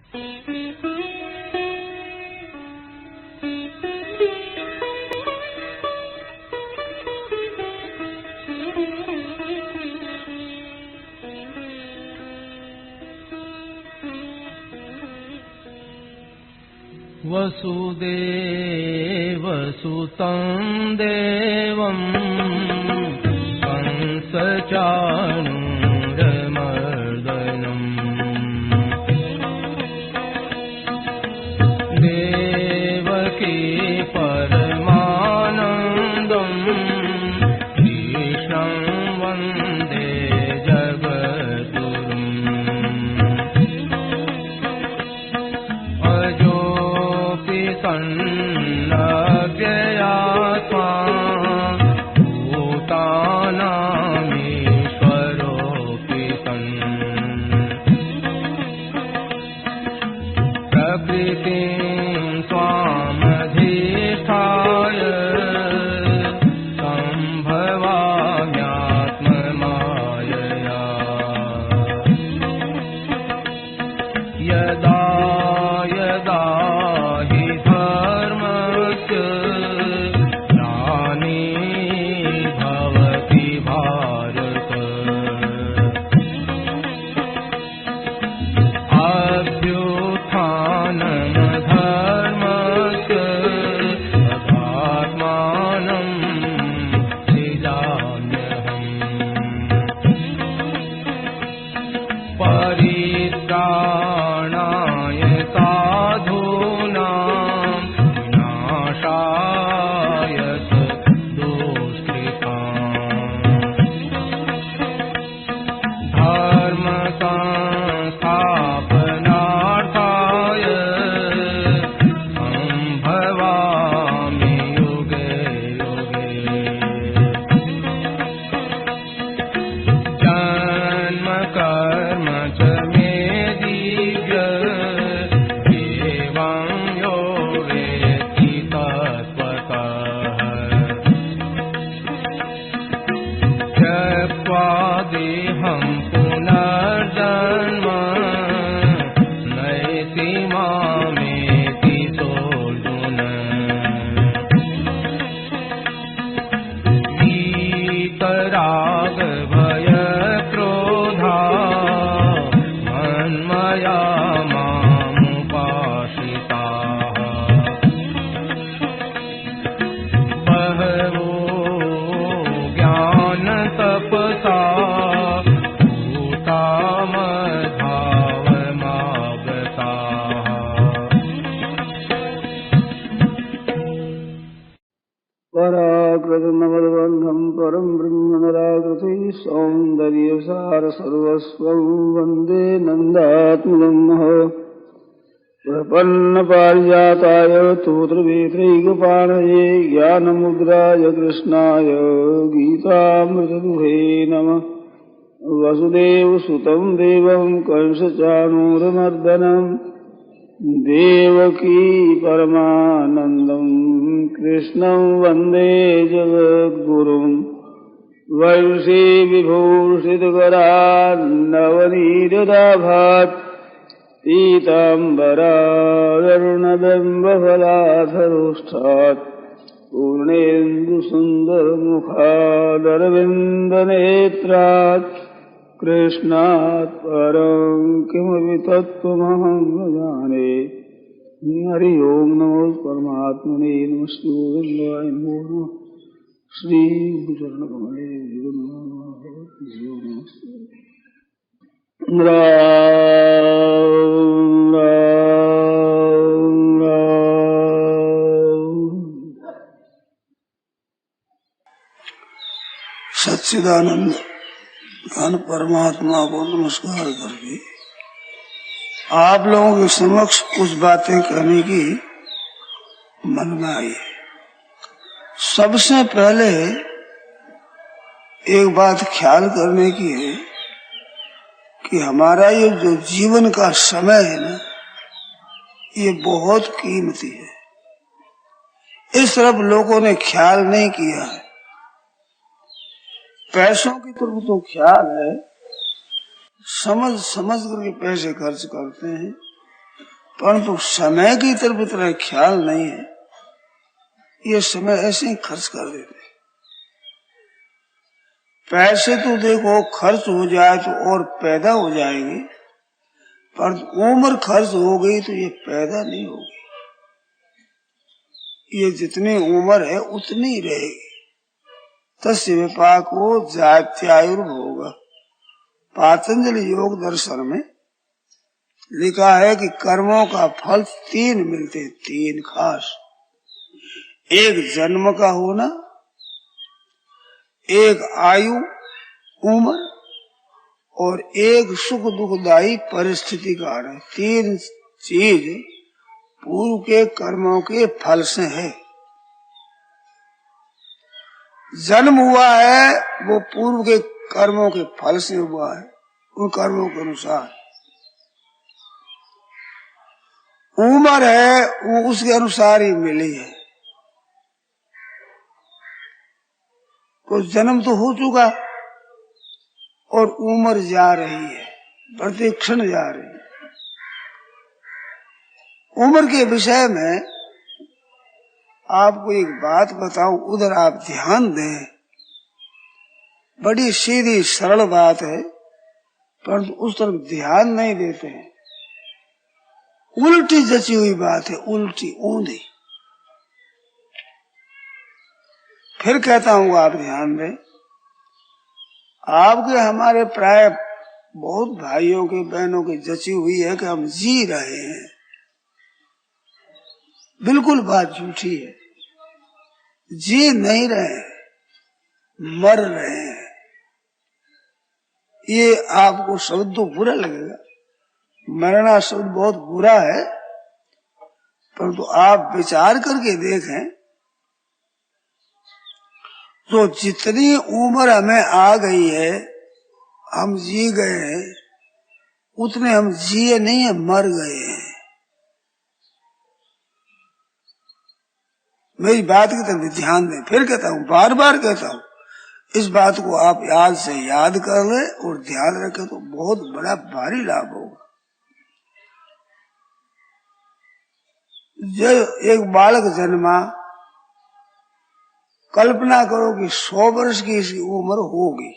वसुदेवसुतं देवं कंसचाणूरमर्दनम् देवकी परमानन्दं कृष्णं वन्दे जगद्गुरुम् सन्नव्ययात्मा भूतानामीश्वरोऽपि सन् प्रकृतिं स्वामधिष्ठाय सम्भवाम्यात्ममायया यदा यदा हि धर्मस्य ग्लानिर्भवति भारत अभ्युत्थानं धर्मस्य तदात्मानं सृजाम्यहम् परित्राणाय साधूनां विनाशाय दुष्कृताम् धर्म संस्थापनार्थाय सम्भवामि युगे युगे जन्म कर्म च मे दिव्य एवं यो वेत्ति तत्त्वतः त्यक्त्वा देहं पुनर्जन्म नैति मामेति सोऽर्जुन वीतराग भयक्रोधा मन्मया मामुपाश्रिताः बहवो ज्ञानतपसा भूता मद्भावमागताः पराकृतमवद्बन्धं परं ब्रह्मनिराकृति सौन्दर्यसार सर्वस्वं वन्दे नन्दात्मजं प्रपन्नपारिजाताय स्तोत्रवेत्रैकपाणये ज्ञानमुद्राय कृष्णाय गीतामृतदुहे नमः वसुदेवसुतं देवं कंसचाणूरमर्दनं देवकी परमानन्दं कृष्णं वन्दे जगद्गुरुम् वंशी विभूषितकरान्नवनीरदाभात् पीताम्बरारुणबिम्बफलाधरोष्ठात् पूर्णेन्दुसुन्दरमुखादरविन्दनेत्रात् कृष्णात् परं किमपि तत्त्वमहं न जाने हरि ओम नमो परमात्मने नमस्ते गोविन्दाय नमो नमः श्री चरणकमले राम राम राम। सच्चिदानंद ज्ञान परमात्मा को नमस्कार करके आप लोगों के समक्ष कुछ बातें कहने की मन में आई। सबसे पहले एक बात ख्याल करने की है कि हमारा ये जो जीवन का समय है ना, ये बहुत कीमती है। इस तरफ लोगों ने ख्याल नहीं किया है। पैसों की तरफ तो ख्याल है, समझ समझ करके पैसे खर्च करते हैं, परंतु समय की तरफ इतना ख्याल नहीं है। ये समय ऐसे ही खर्च कर देते। पैसे तो देखो खर्च हो जाए तो और पैदा हो जाएंगे, पर उम्र खर्च हो गई तो ये पैदा नहीं होगी। ये जितनी उम्र है उतनी ही रहेगी। तस्य विपाको जात्यायुर्भोग। पातंजल योग दर्शन में लिखा है कि कर्मों का फल 3 मिलते, 3 खास। एक जन्म का होना, एक आयु उम्र, और एक सुख दुखदायी परिस्थिति का आना। 3 चीज पूर्व के कर्मों के फल से है। जन्म हुआ है वो पूर्व के कर्मों के फल से हुआ है, उन कर्मों के अनुसार। उम्र है वो उसके अनुसार ही मिली है। तो जन्म तो हो चुका और उम्र जा रही है, प्रतिक्षण जा रही है। उम्र के विषय में आपको एक बात बताऊं, उधर आप ध्यान दें। बड़ी सीधी सरल बात है, परंतु उस तरफ ध्यान नहीं देते हैं। उल्टी जची हुई बात है, उल्टी ऊंधी। फिर कहता हूँ आप ध्यान दें। आपके हमारे प्राय बहुत भाइयों के बहनों की जची हुई है कि हम जी रहे हैं। बिल्कुल बात झूठी है। जी नहीं रहे, मर रहे हैं। ये आपको शब्द तो बुरा लगेगा, मरना शब्द बहुत बुरा है, परंतु आप विचार करके देखें तो जितनी उम्र हमें आ गई है, हम जी गए हैं, उतने हम जिए नहीं है, मर गए हैं। मेरी बात की तरफ ध्यान दें। फिर कहता हूँ, बार बार कहता हूँ, इस बात को आप याद से याद कर ले और ध्यान रखें तो बहुत बड़ा भारी लाभ होगा। जब एक बालक जन्मा, कल्पना करो कि 100 वर्ष की इसकी उम्र होगी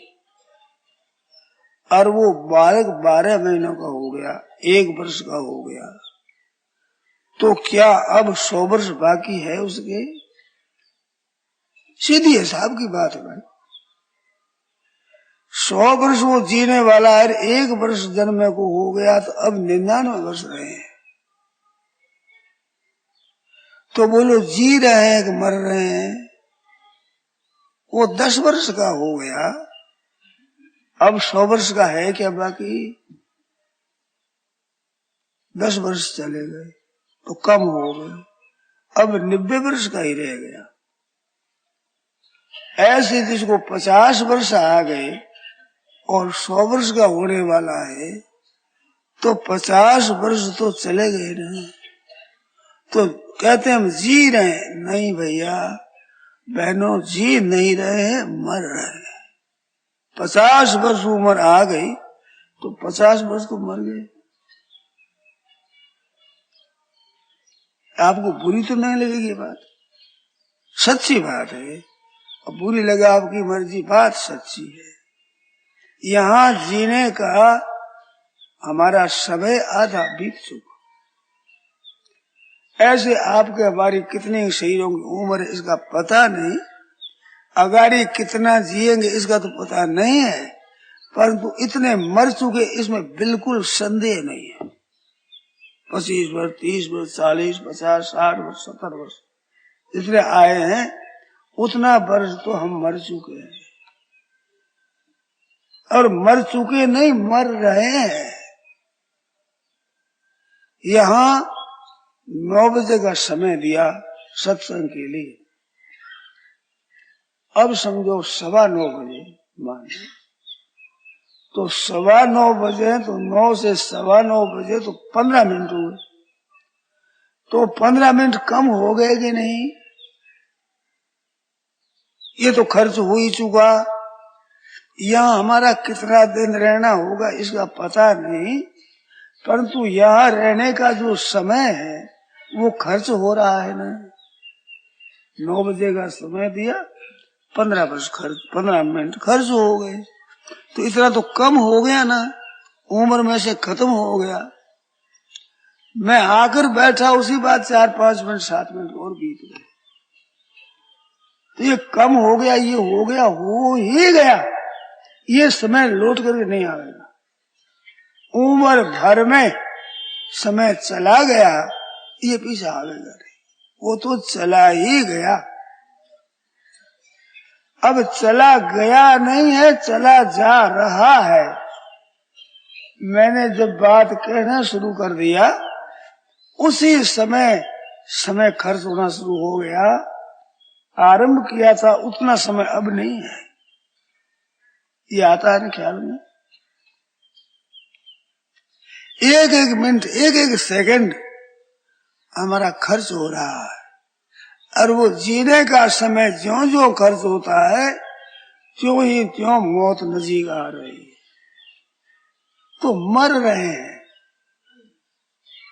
और वो बालक 12 महीनों का हो गया, 1 वर्ष का हो गया, तो क्या अब 100 वर्ष बाकी है उसके? सीधी हिसाब की बात है भाई। 100 वर्ष वो जीने वाला है, 1 वर्ष जन्म को हो गया तो अब 99 वर्ष रहे हैं। तो बोलो जी रहे हैं कि मर रहे हैं? वो 10 वर्ष का हो गया, अब 100 वर्ष का है क्या बाकी? 10 वर्ष चले गए तो कम हो गए, अब 90 वर्ष का ही रह गया। ऐसे जिसको 50 वर्ष आ गए और 100 वर्ष का होने वाला है, तो 50 वर्ष तो चले गए ना। तो कहते हैं हम जी रहे हैं। नहीं भैया बहनों, जी नहीं रहे हैं, मर रहे हैं। 50 वर्ष उम्र आ गई तो 50 वर्ष तो मर गए। आपको बुरी तो नहीं लगेगी बात, सच्ची बात है। अब बुरी लगे आपकी मर्जी, बात सच्ची है। यहाँ जीने का हमारा समय आधा बीत चुका। ऐसे आपके हमारी कितने शरीरों की उम्र है इसका पता नहीं, अगाड़ी कितना जिएंगे इसका तो पता नहीं है, परंतु इतने मर चुके इसमें बिल्कुल संदेह नहीं है। 25 वर्ष, 30 वर्ष, 40, 50, 60 वर्ष, 70 वर्ष जितने आए हैं, उतना वर्ष तो हम मर चुके हैं। और मर चुके नहीं, मर रहे हैं। यहाँ 9 बजे का समय दिया सत्संग के लिए, अब समझो 9:15 बजे मान, तो 9:15 बजे तो 9 से 9:15 बजे तो 15 मिनट हुए, तो 15 मिनट कम हो गए कि नहीं? ये तो खर्च हो ही चुका। यहाँ हमारा कितना दिन रहना होगा इसका पता नहीं, परंतु यहाँ रहने का जो समय है वो खर्च हो रहा है ना। 9 बजे का समय दिया, 15 मिनट खर्च हो गए, तो इतना तो कम हो गया ना, उम्र में से खत्म हो गया। मैं आकर बैठा, उसी बात 4-5 मिनट 7 मिनट और बीत गए, तो ये कम हो गया, ये हो गया, हो ही गया। ये समय लौट करके नहीं आएगा। उम्र भर में समय चला गया, ये पीछे आवेगा नहीं, वो तो चला ही गया। अब चला गया नहीं है, चला जा रहा है। मैंने जब बात कहना शुरू कर दिया, उसी समय खर्च होना शुरू हो गया। आरंभ किया था उतना समय अब नहीं है। ये आता है ना ख्याल में? एक एक मिनट, एक एक सेकंड हमारा खर्च हो रहा है, और वो जीने का समय ज्यों ज्यों खर्च होता है, त्यों ही त्यों मौत नजीक आ रही है, तो मर रहे हैं।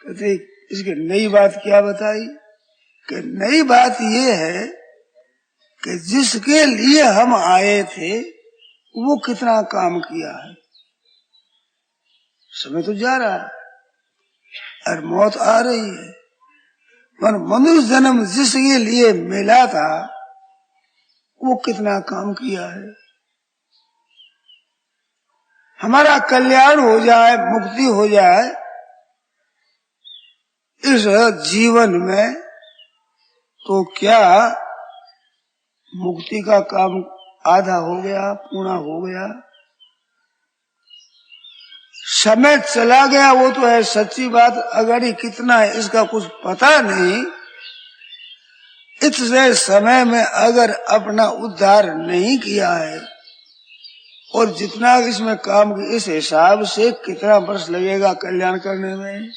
कहते इसकी नई बात क्या बताई? कि नई बात ये है कि जिसके लिए हम आए थे वो कितना काम किया है। समय तो जा रहा है और मौत आ रही है, पर मनुष्य जन्म जिसके लिए मिला था वो कितना काम किया है। हमारा कल्याण हो जाए, मुक्ति हो जाए इस जीवन में, तो क्या मुक्ति का काम आधा हो गया, पूर्ण हो गया? समय चला गया वो तो है सच्ची बात, अगर ही कितना है इसका कुछ पता नहीं। इतने समय में अगर अपना उद्धार नहीं किया है, और जितना इसमें काम, इस हिसाब से कितना वर्ष लगेगा कल्याण करने में,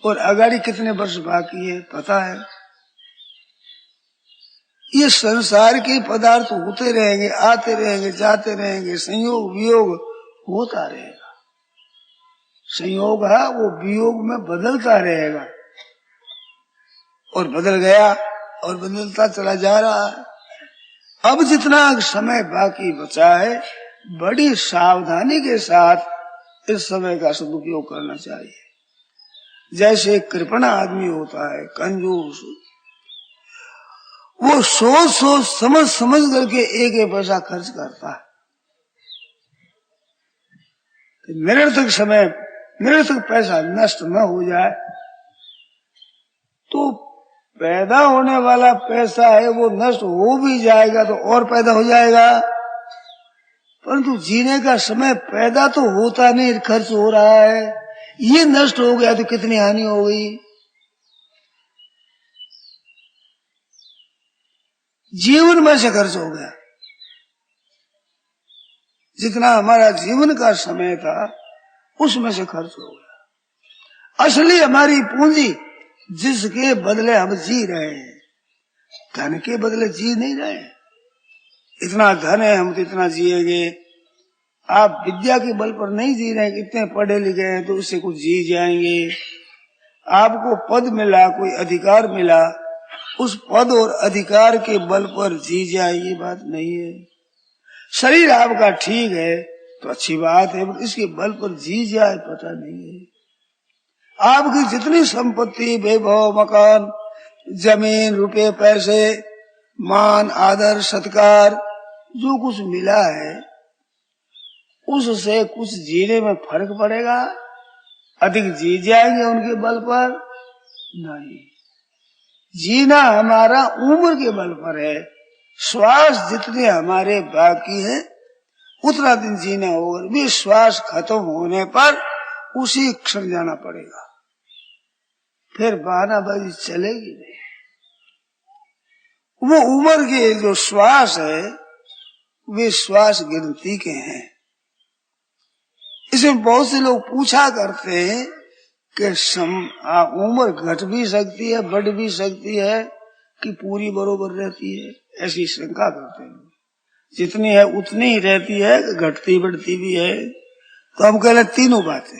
और अगर ही कितने वर्ष बाकी है पता है। ये संसार के पदार्थ होते रहेंगे, आते रहेंगे, जाते रहेंगे, संयोग वियोग होता रहेगा। संयोग है वो वियोग में बदलता रहेगा, और बदल गया और बदलता चला जा रहा है। अब जितना समय बाकी बचा है, बड़ी सावधानी के साथ इस समय का सदुपयोग करना चाहिए। जैसे कृपण आदमी होता है, कंजूस, वो सोच समझ करके एक एक पैसा खर्च करता है। निरर्थक पैसा नष्ट न हो जाए, तो पैदा होने वाला पैसा है वो नष्ट हो भी जाएगा तो और पैदा हो जाएगा, परंतु जीने का समय पैदा तो होता नहीं, खर्च हो रहा है। ये नष्ट हो गया तो कितनी हानि हो गई। जीवन में से खर्च हो गया। जितना हमारा जीवन का समय था उसमें से खर्च हो गया। असली हमारी पूंजी जिसके बदले हम जी रहे हैं, धन के बदले जी नहीं रहे। इतना धन है हम तो इतना जिएंगे। आप विद्या के बल पर नहीं जी रहे हैं, इतने पढ़े लिखे हैं तो उससे कुछ जी जाएंगे। आपको पद मिला, कोई अधिकार मिला, उस पद और अधिकार के बल पर जी जाए, ये बात नहीं है। शरीर आपका ठीक है तो अच्छी बात है, पर इसके बल पर जी जाए पता नहीं है। आपकी जितनी संपत्ति, वैभव, मकान, जमीन, रुपए, पैसे, मान, आदर, सत्कार, जो कुछ मिला है उससे कुछ जीने में फर्क पड़ेगा? अधिक जी जाएंगे उनके बल पर? नहीं। जीना हमारा उम्र के बल पर है। श्वास जितने हमारे बाकी है उतना दिन जीना होगा, भी श्वास खत्म होने पर उसी क्षण जाना पड़ेगा, फिर बहानाबाजी चलेगी नहीं। वो उम्र के जो श्वास है वे श्वास गिनती के हैं। इसमें बहुत से लोग पूछा करते हैं कि उम्र घट भी सकती है, बढ़ भी सकती है, कि पूरी बरोबर रहती है, ऐसी शंका करते हैं। जितनी है उतनी ही रहती है, घटती बढ़ती भी है। तो हम कह रहे तीनों बातें,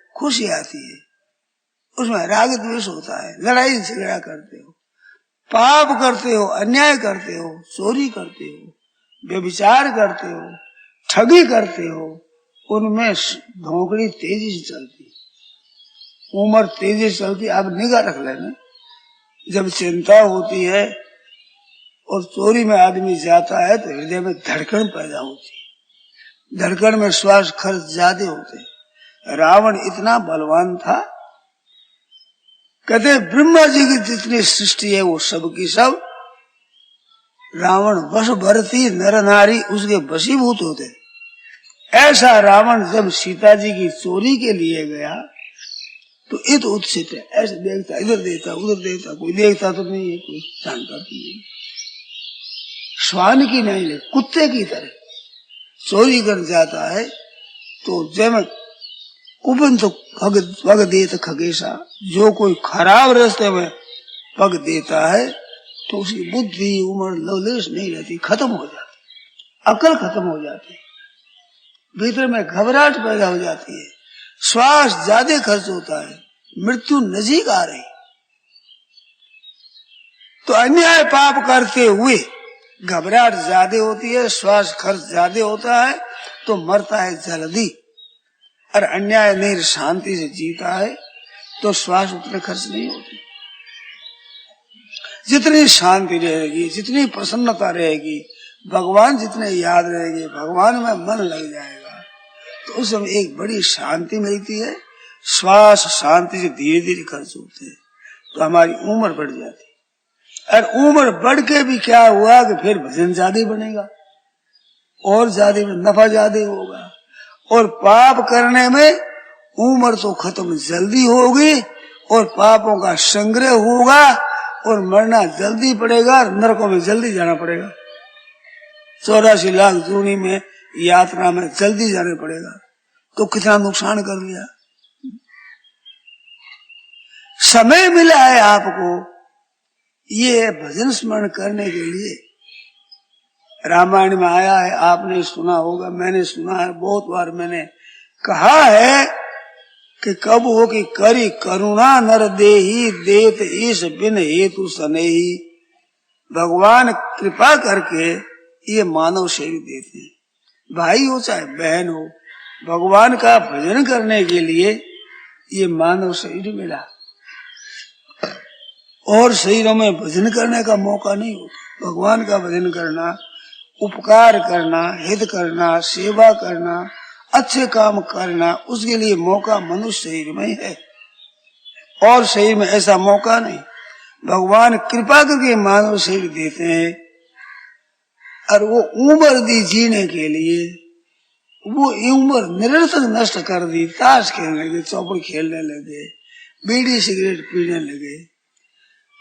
खुशी आती है, उसमें राग द्वेष होता है, लड़ाई झगड़ा करते हो, पाप करते हो, अन्याय करते हो, चोरी करते हो, व्यभिचार करते हो, ठगी करते हो, उनमें धोकड़ी तेजी से चलती, उम्र तेजी से चलती। आप निगाह रख लेना, जब चिंता होती है और चोरी में आदमी जाता है तो हृदय में धड़कन पैदा होती है, धड़कन में श्वास खर्च ज्यादा होते। रावण इतना बलवान था, कहते ब्रह्मा जी की जितनी सृष्टि है वो सबकी सब रावण वश भरती नर नारी उसके वशीभूत होते। ऐसा रावण जब सीता जी की चोरी के लिए गया तो इत उत्सित है, ऐसे देखता, इधर देखता उधर देखता, कोई देखता तो नहीं है, कोई जानता तो नहीं, श्वान की नहीं ले कुत्ते की तरह चोरी कर जाता है। तो जब कुबन तो पग देता खगेशा, जो कोई खराब रास्ते में पग देता है तो उसकी बुद्धि उम्र लवलेश नहीं रहती, खत्म हो जाती, अकल खत्म हो जाती, भीतर में घबराहट पैदा हो जाती है, श्वास ज्यादा खर्च होता है, मृत्यु नजीक आ रही। तो अन्याय पाप करते हुए घबराहट ज्यादा होती है, श्वास खर्च ज्यादा होता है तो मरता है जल्दी। और अन्याय नहीं शांति से जीता है तो श्वास उतने खर्च नहीं होती। जितनी शांति रहेगी, जितनी प्रसन्नता रहेगी, भगवान जितने याद रहेगी, भगवान में मन लग जाएगा तो उस समय एक बड़ी शांति मिलती है। श्वास शांति से धीरे धीरे खर्च होते हैं तो हमारी उम्र बढ़ जाती है। और उम्र बढ़ के भी क्या हुआ कि फिर भजन ज्यादा बनेगा और ज्यादा नफा ज्यादा होगा, और पाप करने में उम्र तो खत्म जल्दी होगी और पापों का संग्रह होगा और मरना जल्दी पड़ेगा, नरकों में जल्दी जाना पड़ेगा, 84 लाख जूनी में यात्रा में जल्दी जाना पड़ेगा। तो कितना नुकसान कर लिया। समय मिला है आपको ये भजन स्मरण करने के लिए। रामायण में आया है, आपने सुना होगा, मैंने सुना है, बहुत बार मैंने कहा है कि कब हो कि करी करुणा नर देही देत ईश बिन हेतु सनेही। भगवान कृपा करके ये मानव शरीर देते हैं, भाई हो चाहे बहन हो, भगवान का भजन करने के लिए ये मानव शरीर मिला। और शरीरों में भजन करने का मौका नहीं होता। भगवान का भजन करना, उपकार करना, हित करना, सेवा करना, अच्छे काम करना, उसके लिए मौका मनुष्य शरीर में है और शरीर में ऐसा मौका नहीं। भगवान कृपा करके मानव शरीर देते हैं और वो उम्र दी जीने के लिए, वो उम्र निरर्थक नष्ट कर दी। ताश खेलने लगे, चौपड़ खेलने लगे, बीड़ी सिगरेट पीने लगे,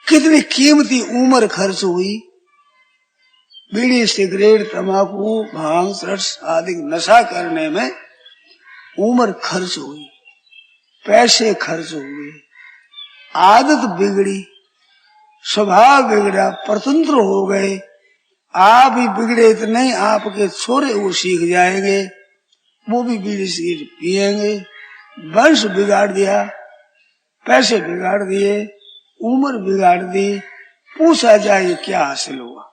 कितनी कीमती उम्र खर्च हुई। बीड़ी सिगरेट तंबाकू भांग सट्स आदि नशा करने में उम्र खर्च हुई, पैसे खर्च हुए, आदत बिगड़ी, स्वभाव बिगड़ा, परतंत्र हो गए। आप ही बिगड़े तो नहीं, आपके छोरे वो सीख जाएंगे, वो भी बीड़ी सिगरेट पिएंगे। वंश बिगाड़ दिया, पैसे बिगाड़ दिए, उम्र बिगाड़ दी। पूछा जाए क्या हासिल हुआ?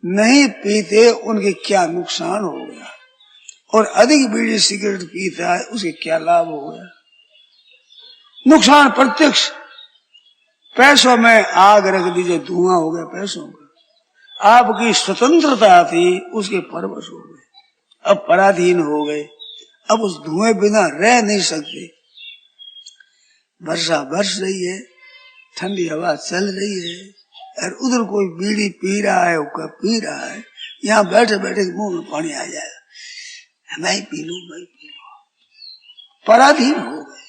नहीं पीते उनके क्या नुकसान हो गया, और अधिक बीड़ी सिगरेट पीता है उसके क्या लाभ हो गया? नुकसान प्रत्यक्ष। पैसों में आग रख दीजिए, धुआं हो गया पैसों का। आपकी स्वतंत्रता थी उसके परवश हो गए, अब पराधीन हो गए, अब उस धुएं बिना रह नहीं सकते। वर्षा बरस रही है, ठंडी हवा चल रही है, और उधर कोई बीड़ी पी रहा है, कोई पी रहा है, यहाँ बैठे बैठे मुंह में पानी आ जाएगा, मैं पी लू, मैं पी लू। पराधीन हो गए,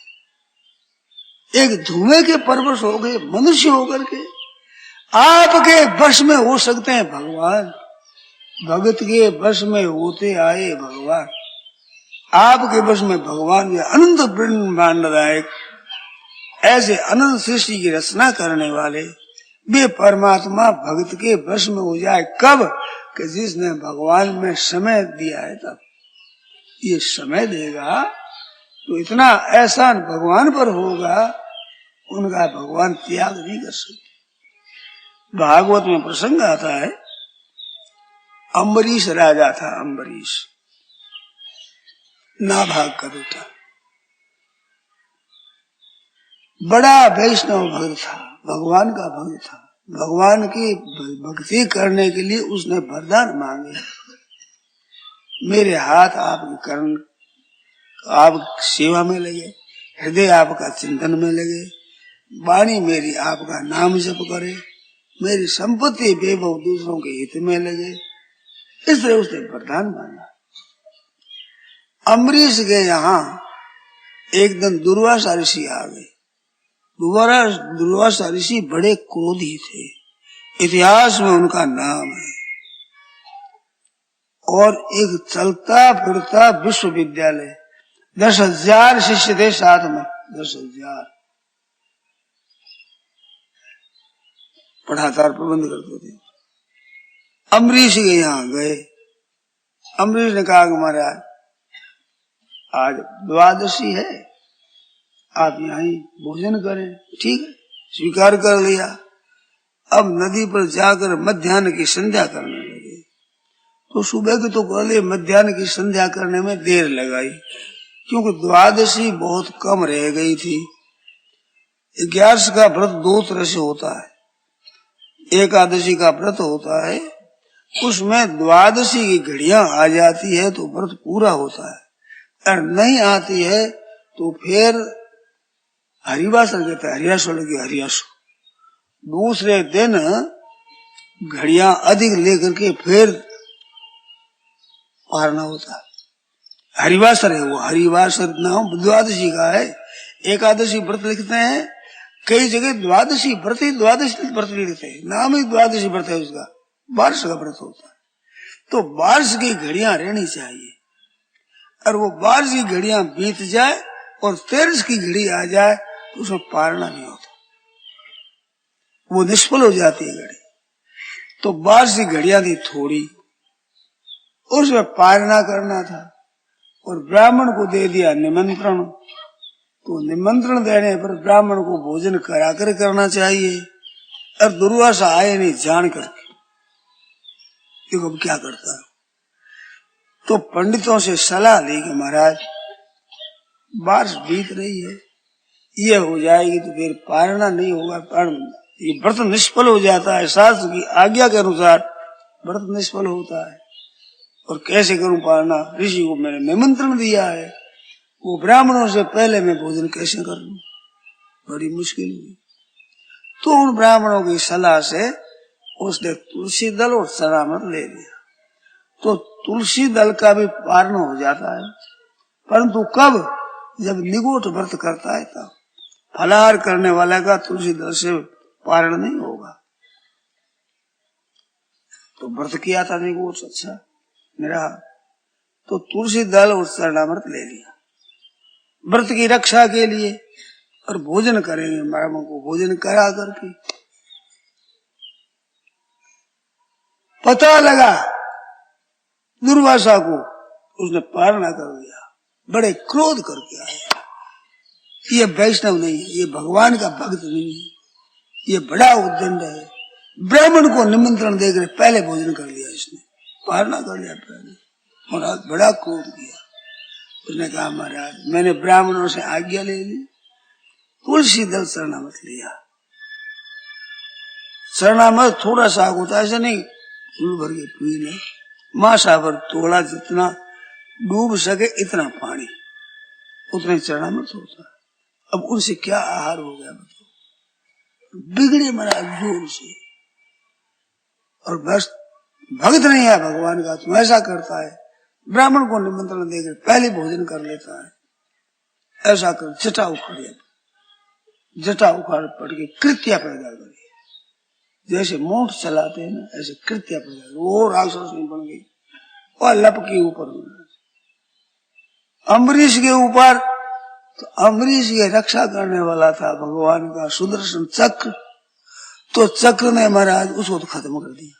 एक धुएं के परवश हो गए मनुष्य होकर के। आपके वश में हो सकते हैं भगवान, भगत के वश में होते आए भगवान। आपके वश में भगवान भी अनंत ब्रह्मांडदायक, ऐसे अनंत सृष्टि की रचना करने वाले वे परमात्मा भक्त के वश में हो जाए। कब? कि जिसने भगवान में समय दिया है तब। ये समय देगा तो इतना एहसान भगवान पर होगा, उनका भगवान त्याग नहीं कर सकते। भागवत में प्रसंग आता है, अम्बरीश राजा था, अम्बरीश नाभाग का बेटा, बड़ा वैष्णव भक्त था, भगवान का भक्त था। भगवान की भक्ति करने के लिए उसने वरदान मांगे, मेरे हाथ आपके कर्ण आप सेवा में लगे, हृदय आपका चिंतन में लगे, वाणी मेरी आपका नाम जप करे, मेरी संपत्ति वैभव दूसरों के हित में लगे। इस तरह उसने वरदान मांगा। अम्बरीश के यहाँ एक दिन दुर्वासा ऋषि आ गए। दुर्वासा ऋषि बड़े क्रोधी थे, इतिहास में उनका नाम है, और एक चलता फिरता विश्वविद्यालय, 10,000 शिष्य थे साथ में, 10,000 पढ़ातार प्रबंध करते थे। अम्बरीश के यहाँ गए। अम्बरीश ने कहा कि महाराज आज द्वादशी है, आप यहाँ ही भोजन करें। ठीक है, स्वीकार कर लिया। अब नदी पर जाकर मध्याह्न की संध्या करने लगे। तो सुबह की तो कर लिए, मध्याह्न की संध्या करने में देर लगाई, क्योंकि द्वादशी बहुत कम रह गई थी। 11 का व्रत 2 तरह से होता है। एकादशी का व्रत होता है, उसमें द्वादशी की घड़ियां आ जाती है तो व्रत पूरा होता है, और नहीं आती है तो फिर हरिवासर कहते हैं, हरियासुर की हरियासुर, दूसरे दिन घड़ियां अधिक लेकर के फिर पारना होता है। हरिवासर है वो, हरिवासर नाम द्वादशी का है। एकादशी व्रत लिखते हैं, कई जगह द्वादशी व्रत ही द्वादशी व्रत लिखते हैं, नाम ही द्वादशी व्रत है उसका, बारिश का व्रत होता है। तो बारिश की घड़ियां रहनी चाहिए, और वो बारिश की घड़ियां बीत जाए और 13 की घड़ी आ जाए तो उसमें पारना नहीं होता, वो निष्फल हो जाती है घड़ी। तो बारिश की घड़ियां थी थोड़ी, उसमें पारना करना था, और ब्राह्मण को दे दिया निमंत्रण। तो निमंत्रण देने पर ब्राह्मण को भोजन कराकर करना चाहिए, और दुर्वासा आए नहीं जान करके, देखो अब क्या करता है। तो पंडितों से सलाह ली कि महाराज बारिश बीत रही है, ये हो जाएगी तो फिर पारना नहीं होगा, ये व्रत निष्फल हो जाता है, शास्त्र की आज्ञा के अनुसार व्रत निष्फल होता है, और कैसे करूं पारना। ऋषि को मैंने निमंत्रण दिया है, वो ब्राह्मणों से पहले मैं भोजन कैसे कर लूं, बड़ी मुश्किल हुई। तो उन ब्राह्मणों की सलाह से उसने तुलसी दल और शरामत ले लिया। तो तुलसी दल का भी पारण हो जाता है, परंतु कब, जब निगोट व्रत करता है तब। फलाहार करने वाला का तुलसी दल से पारण नहीं होगा। तो व्रत किया था निगोट, अच्छा मेरा, तो तुलसी दल और शरणामृत ले लिया व्रत की रक्षा के लिए, और भोजन करेंगे, ब्राह्मण को भोजन करा करके। पता लगा दुर्वासा को, उसने पारणा कर दिया, बड़े क्रोध करके आया। ये वैष्णव नहीं है, ये भगवान का भक्त नहीं है, ये बड़ा उद्दंड है। ब्राह्मण को निमंत्रण देकर पहले भोजन कर लिया, इसने पारणा कर लिया पहले, और आज बड़ा क्रोध किया। उसने कहा महाराज मैंने ब्राह्मणों से आज्ञा ले ली, तुलसी दल शरणामत लिया। शरणामत थोड़ा सा होता है, ऐसा नहीं फूल भर के पी ले, मासा भर तोड़ा, जितना डूब सके इतना पानी, उतना शरणामत होता है। अब उनसे क्या आहार हो गया बताओ, बिगड़े महाराज जोर से, और बस भक्त नहीं है भगवान का, तुम ऐसा करता है, ब्राह्मण को निमंत्रण देकर पहले भोजन कर लेता है, ऐसा कर जटा उखाड़िया, जटा उखाड़ पड़ के कृत्या पैदा करी, जैसे मोठ चलाते हैं ना, ऐसे कृत्या पैदा करी, वो राक्षस नहीं बन गई, और लपकी ऊपर। अम्बरीश के ऊपर, तो अम्बरीश की रक्षा करने वाला था भगवान का सुदर्शन चक्र, तो चक्र ने महाराज उसको तो खत्म कर दिया,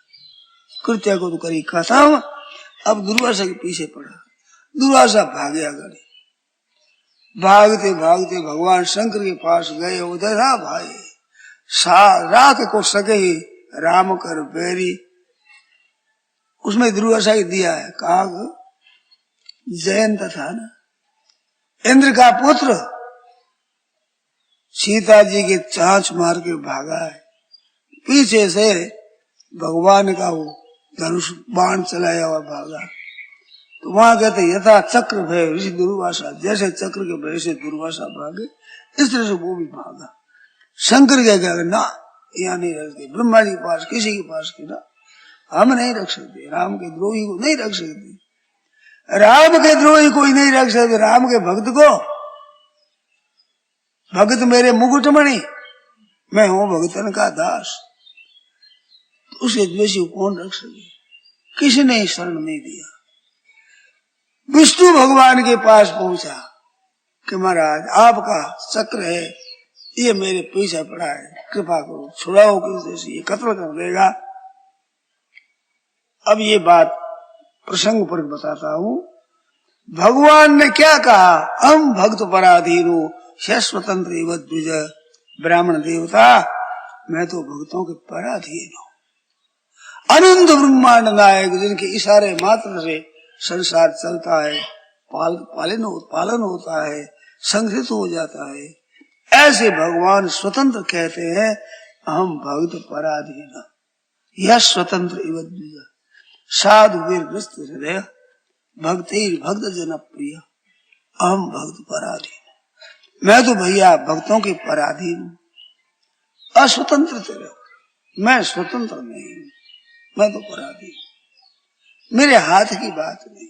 कृत्या को तो करी खत्म। अब दुर्वासा के पीछे पड़ा, दुर्वासा भागे आगे, भागते भागते भगवान शंकर के पास गए। उधर हा भाई राख को सके ही राम कर बैरी, उसमें दुर्वासा दिया है। कहा जयंत था ना, इंद्र का पुत्र, सीता जी के चांच मार के भागा है। पीछे से भगवान का वो धनुष बाण चलाया हुआ भागा। तो वहां कहते यथा चक्र भय ऋषि दुर्वासा, जैसे चक्र के भय से दुर्वासा भागे इस तरह से वो भी भागा। शंकर क्या ना यहाँ नहीं रख सकते, ब्रह्मा जी के पास किसी के पास की ना हम नहीं रख सकते, राम के द्रोही को नहीं रख सकते, राम के द्रोही कोई नहीं रख सकते, राम के भक्त को। भक्त मेरे मुकुटमणि, मैं हूं भगतन का दास, उसे द्वेषी कौन रख सके? किसी ने शरण नहीं दिया। विष्णु भगवान के पास पहुंचा कि महाराज आपका चक्र है, ये मेरे पीछे पड़ा है, कृपा करो छुड़ाओ, किसी से ये कत्ल कर देगा। अब ये बात प्रसंग पर बताता हूं। भगवान ने क्या कहा, हम भक्त पराधीनो स्वतंत्र एवं द्विज, ब्राह्मण देवता मैं तो भक्तों के पराधीन हूं। अनंत ब्रह्मांड नायक, जिनके इशारे मात्र से संसार चलता है, पालन होता है, संग्रहित हो जाता है, ऐसे भगवान स्वतंत्र कहते हैं हम भक्त पराधीन। यह स्वतंत्र एवं द्विज, साधु वीर ग्रस्त हृदय, भक्ति भक्त जन प्रिय, हम भक्त पराधीन। मैं तो भैया भक्तों के पराधीन हूं। अस्वतंत्र तेरे, मैं स्वतंत्र नहीं हूं, मैं तो पराधीन, मेरे हाथ की बात नहीं।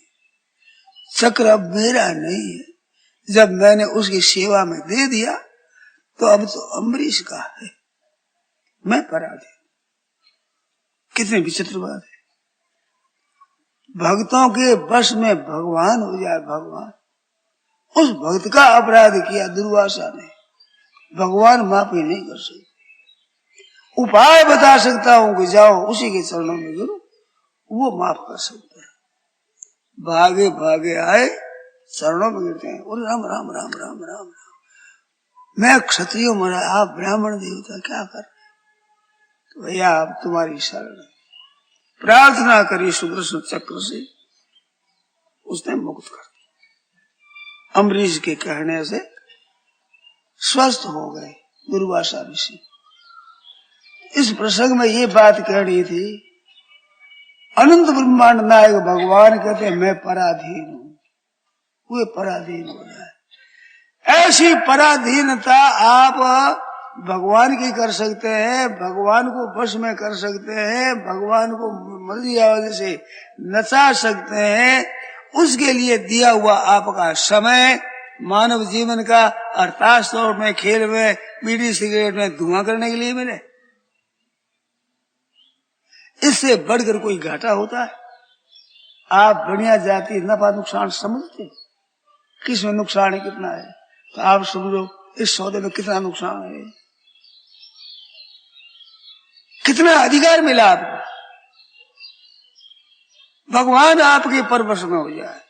चक्र अब मेरा नहीं है, जब मैंने उसकी सेवा में दे दिया तो अब तो अम्बरीश का है, मैं पराधीन। कितनी विचित्र बात है। भक्तों के वश में भगवान हो जाए, भगवान उस भक्त का अपराध किया दुर्वासा ने, भगवान माफी नहीं कर सकते। उपाय बता सकता हूं कि जाओ उसी के चरणों में गिरो, वो माफ कर सकता है। भागे भागे आए, चरणों में गिरते हैं, और राम राम राम राम राम राम, मैं क्षत्रिय मरा, आप ब्राह्मण देवता क्या कर रहे? तो भैया आप तुम्हारी शरण है, प्रार्थना करिए सुदर्शन चक्र से, उसने मुक्त कर दिया। अम्बरीश के कहने से स्वस्थ हो गए दुर्वासा ऋषि। इस प्रसंग में ये बात कह रही थी, अनंत ब्रह्मांड नायक भगवान कहते हैं मैं पराधीन हूं, वे पराधीन हो जाए। ऐसी पराधीनता आप भगवान की कर सकते हैं, भगवान को वश में कर सकते हैं, भगवान को मर्जी आवाज से नचा सकते हैं। उसके लिए दिया हुआ आपका समय मानव जीवन का अर्थात तौर में, खेल में, बीड़ी सिगरेट में धुआं करने के लिए मिले, इससे बढ़कर कोई घाटा होता है? आप बढ़िया जाति नफा नुकसान समझते, किस में नुकसान है कितना है, तो आप समझो इस सौदे में कितना नुकसान है, कितना अधिकार मिला आपको। भगवान आपके परवश में हो जाए,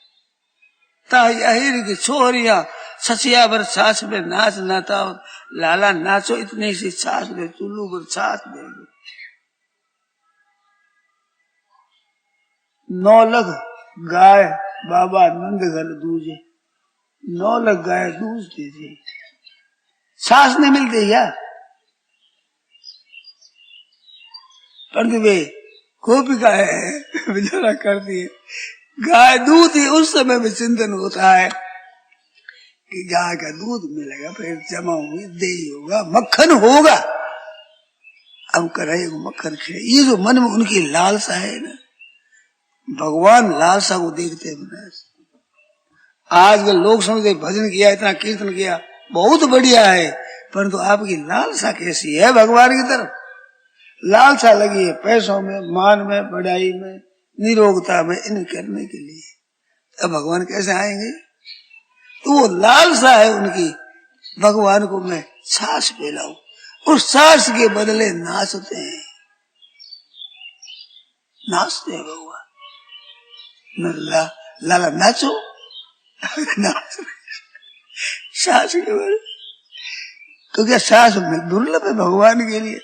ताहिर की छोरिया सचिया भर छाछ में नाच नाता, लाला नाचो इतनी सी छाछ में, चुल्लू पर छाछ देंगे। 9 लाख गाय बाबा नंद घर दूजे, 9 लाख गाय दूध दीजिए, छाछ नहीं मिलती क्या? परंतु वे गोपिका है बेचारा कर दिए, गाय दूध ही उस समय में चिंतन होता है कि गाय का दूध मिलेगा, फिर जमा हुई दही होगा, मक्खन होगा, अब करेगा मक्खन खे। ये जो मन में उनकी लालसा है ना, भगवान लालसा को देखते हैं। आज लोग समझते भजन किया, इतना कीर्तन किया, बहुत बढ़िया है, परंतु आपकी लालसा कैसी है भगवान की तरफ? लालसा लगी है पैसों में, मान में, बढ़ाई में, निरोगता में, इन करने के लिए, अब भगवान कैसे आएंगे? तो वो लालसा है उनकी, भगवान को मैं छाछ पिलाऊं, उस छाछ के बदले नाचते हैं, नाचते हैं भगवान। लाला नाचो, नाच सास के बड़े, तो क्या सास दुर्लभ है भगवान के लिए।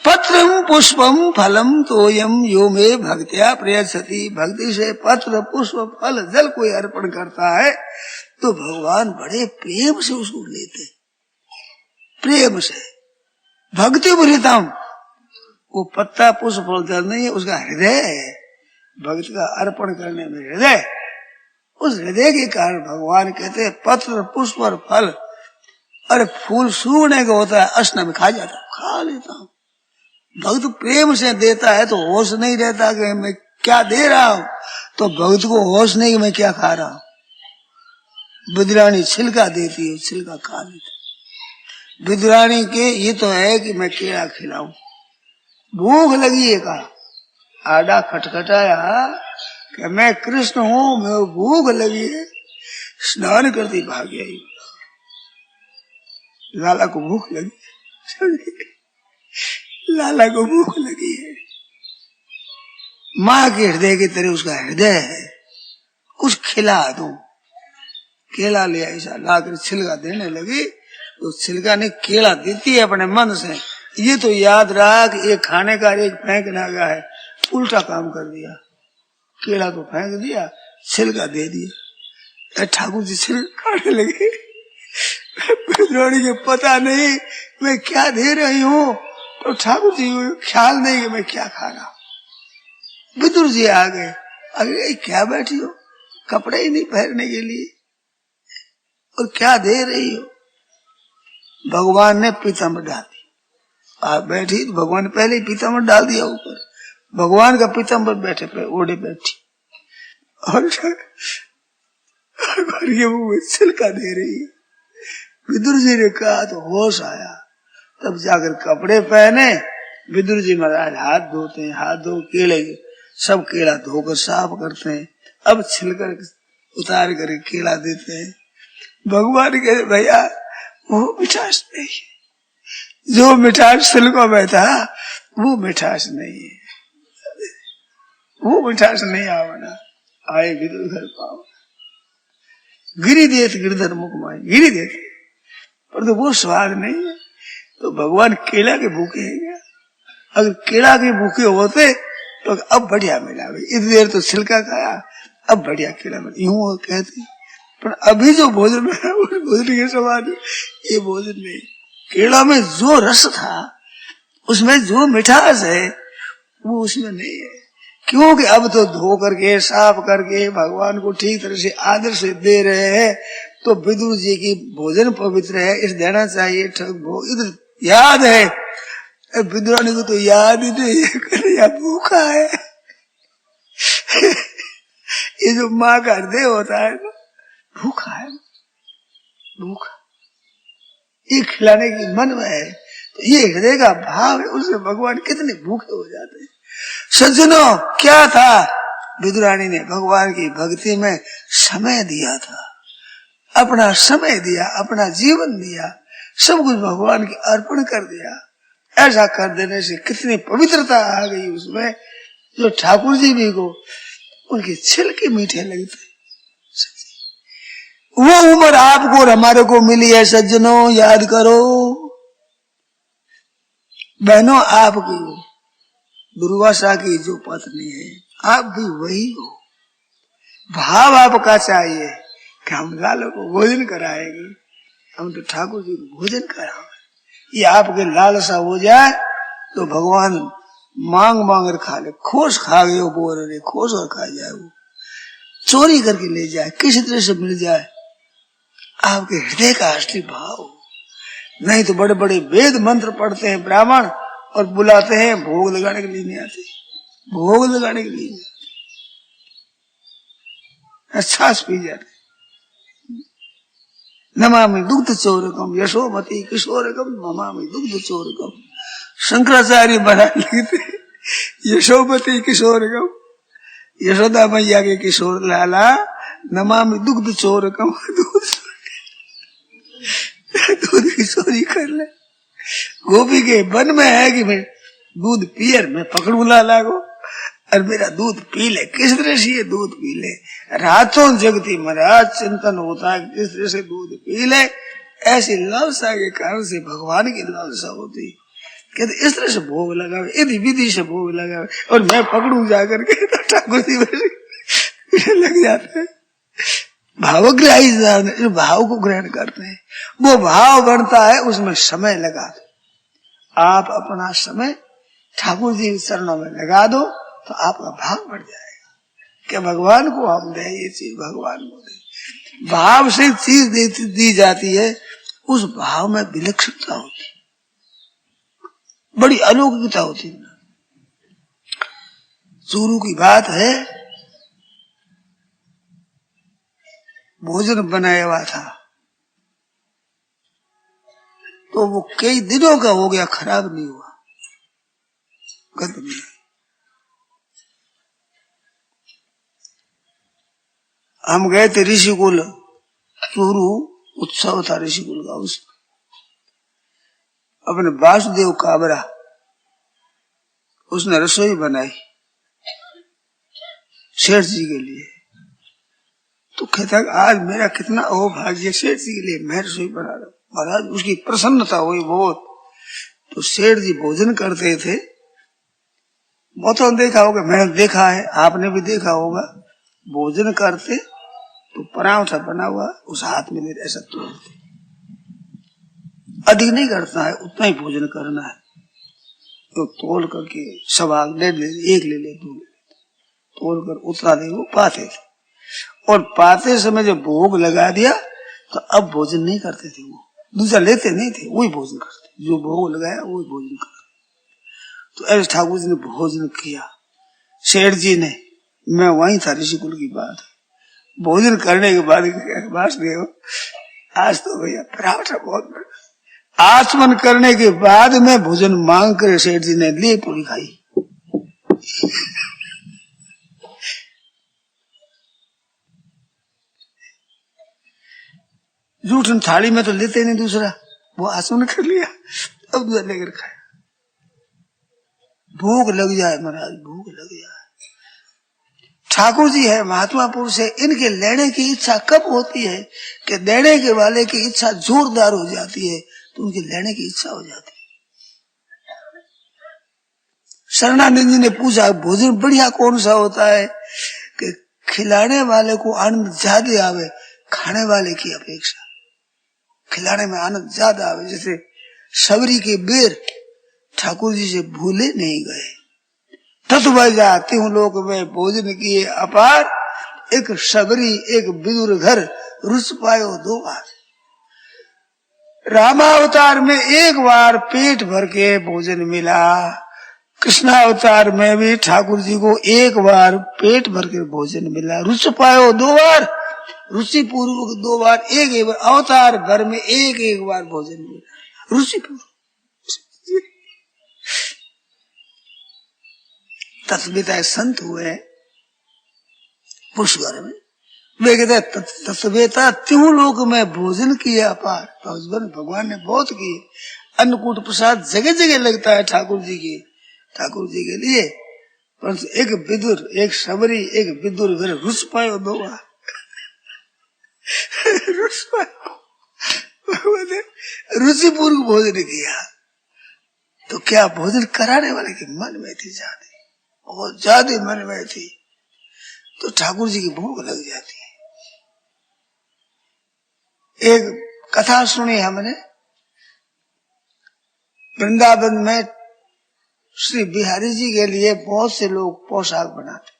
पत्रम पुष्पम फलम तोयम यो मे भक्त्या प्रयच्छति। भक्ति से पत्र पुष्प फल जल कोई अर्पण करता है तो भगवान बड़े प्रेम से उसको लेते, प्रेम से। भक्ति प्रीतम, वो पत्ता पुष्प फल जल नहीं है, उसका हृदय है। भक्ति का अर्पण करने में हृदय, उस हृदय के कारण भगवान कहते हैं पत्र पुष्प और फल। अरे फूल सूखने का होता है, असना में खा जाता, खा लेता हूं। भक्त प्रेम से देता है तो होश नहीं रहता कि मैं क्या दे रहा हूं, तो भक्त को होश नहीं कि मैं क्या खा रहा हूं। बिदरानी छिलका देती है, छिलका खा लेता। बिदरानी के ये तो है कि मैं केला खिलाऊं, भूख लगी है, कहा आडा खटखटाया कि मैं कृष्ण हूं, मैं भूख लगी है। स्नान करती भाग आई, लाला को भूख लगी, लाला को भूख लगी है। माँ के हृदय की तरह उसका हृदय है, कुछ खिला दो। केला ले आई, लाकर छिलका देने लगी तो छिलका ने केला देती है अपने मन से। ये तो याद रहा कि एक खाने का एक फेंकने का है, उल्टा काम कर दिया। केला तो फेंक दिया, छिलका दे दिया। ठाकुर जी छिलका खाने लगे। बिदुरानी के पता नहीं मैं क्या दे रही हूँ, तो ठाकुर जी को ख्याल नहीं कि मैं क्या खा रहा हूँ। विदुर जी आ गए, अरे क्या बैठी हो, कपड़े ही नहीं पहनने के लिए, और क्या दे रही हो। भगवान ने पीताम्बर डाल दिया। आप बैठी तो भगवान ने पहले ही पीताम्बर डाल दिया ऊपर। भगवान का पीताम्बर बैठे पे ओढ़े बैठी, और ये मुंह में छिलका दे रही है। विदुर जी ने कहा तो होश आया, तब जाकर कपड़े पहने। विदुर जी महाराज हाथ धोते हैं, हाथ धो केले सब केला धोकर साफ करते हैं, अब छिलकर उतार कर केला देते हैं। भगवान के भैया वो मिठास नहीं है, जो मिठास छिलकों में था वो मिठास नहीं है, वो मिठास नहीं आवना। आए विदुर घर पाओ, गिरी देत गिरधर मुख माए, गिरी देत, पर तो वो स्वाद नहीं है। तो भगवान केला के भूखे हैं क्या? अगर केला के भूखे होते तो अब बढ़िया मिला, इतनी देर तो छिलका खाया, अब बढ़िया केला मिला, यूं कहते। पर अभी जो भोजन है उस भोजन के समान ये भोजन नहीं। केला में जो रस था, उसमें जो मिठास है, वो उसमें नहीं है। क्योंकि अब तो धो करके साफ करके भगवान को ठीक तरह से आदर से दे रहे हैं, तो विदुर जी की भोजन पवित्र है, इस देना चाहिए। इधर याद है, विदुरानी को तो याद ही नहीं है, कन्हैया भूखा है। ये जो माँ का हृदय होता है ना, भूखा है, भूखा, ये खिलाने की मन में है, तो ये हृदय का भाव है, उससे भगवान कितने भूखे हो जाते हैं। सज्जनों, क्या था, विदुरानी ने भगवान की भक्ति में समय दिया था, अपना समय दिया, अपना जीवन दिया, सब कुछ भगवान की अर्पण कर दिया। ऐसा कर देने से कितनी पवित्रता आ गई उसमें, जो ठाकुर जी भी को उनके छिलके मीठे लगते। वो उम्र आपको और हमारे को मिली है सज्जनों, याद करो। बहनों, आपकी हो, दुर्वासा की जो पत्नी है, आप भी वही हो। भाव आपका चाहिए कि हम लालों को भोजन कराएंगे, हम तो ठाकुर जी को भोजन कराएंगे। ये आपके लालसा हो जाए तो भगवान मांग मांग कर खा ले। खोस खा गए वो, बोल रहे खोस और खा जाए, वो चोरी करके ले जाए, किसी तरह से मिल जाए, आपके हृदय का असली भाव। नहीं तो बड़े बड़े वेद मंत्र पढ़ते हैं ब्राह्मण और बुलाते हैं, भोग लगाने के लिए नहीं आते, भोग लगाने के लिए नहीं आते, छाछ पी जाते। नमामि दुग्ध चोरकम यशोमती किशोरकम, नमामि दुग्ध चोरकम। शंकराचार्य बना लिखते यशोमती किशोरकम, यशोदा मैया के किशोर लाला, नमामि दुग्ध चोरकम, दूध की चोरी कर ले। गोपी के वन में है कि मैं दूध पियर मैं पकड़ू लाला को और मेरा दूध पी ले। किस तरह से ये दूध पी ले, रातों जगती महाराज चिंतन होता है किस तरह से दूध पी ले ऐसी लालसा के कारण से भगवान की लालसा होती। कहते इस तरह से भोग लगावे, यदि विधि से भोग लगावे और मैं पकड़ू जाकर के तो ठाकुर जी लग जाते हैं। भावग्राही जो भाव को ग्रहण करते हैं, वो भाव बनता है, उसमें समय लगा दो। आप अपना समय ठाकुर जी के चरणों में लगा दो तो आपका भाव बढ़ जाएगा कि भगवान को हम दे, ये चीज भगवान को दे। भाव से चीज दी जाती है, उस भाव में विलक्षणता होती, बड़ी अलौकिकता होती है। चूरू की बात है, भोजन बनाया हुआ था तो वो कई दिनों का हो गया, खराब नहीं हुआ, गंद नहीं। हम गए थे ऋषिकुल, चूरू उत्सव था ऋषिकुल का, उस अपने वासुदेव काबरा उसने रसोई बनाई सेठ जी के लिए। तो कहता आज मेरा कितना अहोभाग्य, सेठ जी के लिए मैं रसोई बना रहा हूं। महाराज उसकी प्रसन्नता हुई बहुत। तो सेठ जी भोजन करते थे, बहुतों ने देखा होगा, मैंने देखा है, आपने भी देखा होगा, भोजन करते तो परांठा बना हुआ उस हाथ में ले ऐसा तोड़ते, अधिक नहीं करता है, उतना ही भोजन करना है। तो तोल करके सवा एक ले ले, दो ले, तोल कर उतरा दे, वो पाते थे। और पाते समय जब भोग लगा दिया तो अब भोजन नहीं करते थे, वो दूसरा लेते नहीं थे, वही भोजन करते, जो भोग लगाया वही भोजन करते। तो ऐसे ठाकुर जी ने भोजन किया, सेठ जी ने, मैं वहीं था, ऋषिकुल की बात है। भोजन करने के बाद वासुदेव आज तो भैया पराठा बहुत बड़ा। आचमन करने के बाद में भोजन मांग कर सेठ जी ने लिए, पूरी खाई। जूठन थाली में तो लेते नहीं दूसरा, वो आचमन कर लिया, अब दूसरा लेकर खाया। भूख लग जाए महाराज, भूख लग जाए। ठाकुर जी है, महात्मा पुरुष है, इनके लेने की इच्छा कब होती है कि देने के वाले की इच्छा जोरदार हो जाती है तो उनकी लेने की इच्छा हो जाती है। शरणानंद जी ने पूछा भोजन बढ़िया कौन सा होता है कि खिलाने वाले को आनंद ज्यादा आवे खाने वाले की अपेक्षा। खिलाने में आनंद ज्यादा आवे, जैसे सबरी के बेर ठाकुर जी से भूले नहीं गए। तत्व जाती हूँ लोक में भोजन किए अपार, एक सबरी एक विदुर घर रुच पायो दो बार। रामावतार में एक बार पेट भर के भोजन मिला, कृष्णावतार में भी ठाकुर जी को एक बार पेट भर के भोजन मिला। रुच पायो दो बार, रुचि पूर्वक दो बार, एक बार अवतार भर में एक बार भोजन मिला, रुचि पूर्वक। तत्विता संत हुए पुष्कर में, वे कहते तत्वेता त्यों लोक में भोजन किए अपार। भगवान ने बहुत किए, अन्नकूट प्रसाद जगह जगह लगता है ठाकुर जी के लिए, परंतु एक विदुर एक सबरी एक विदुर घर रुच पायो दो बार। रुच पायो, रुचिपूर्वक भोजन किया तो क्या भोजन कराने वाले के मन में थी ज्यादा, बहुत ज्यादा मन में थी, तो ठाकुर जी की भूख लग जाती है। एक कथा सुनी हमने, वृंदावन में श्री बिहारी जी के लिए बहुत से लोग पोशाक बनाते,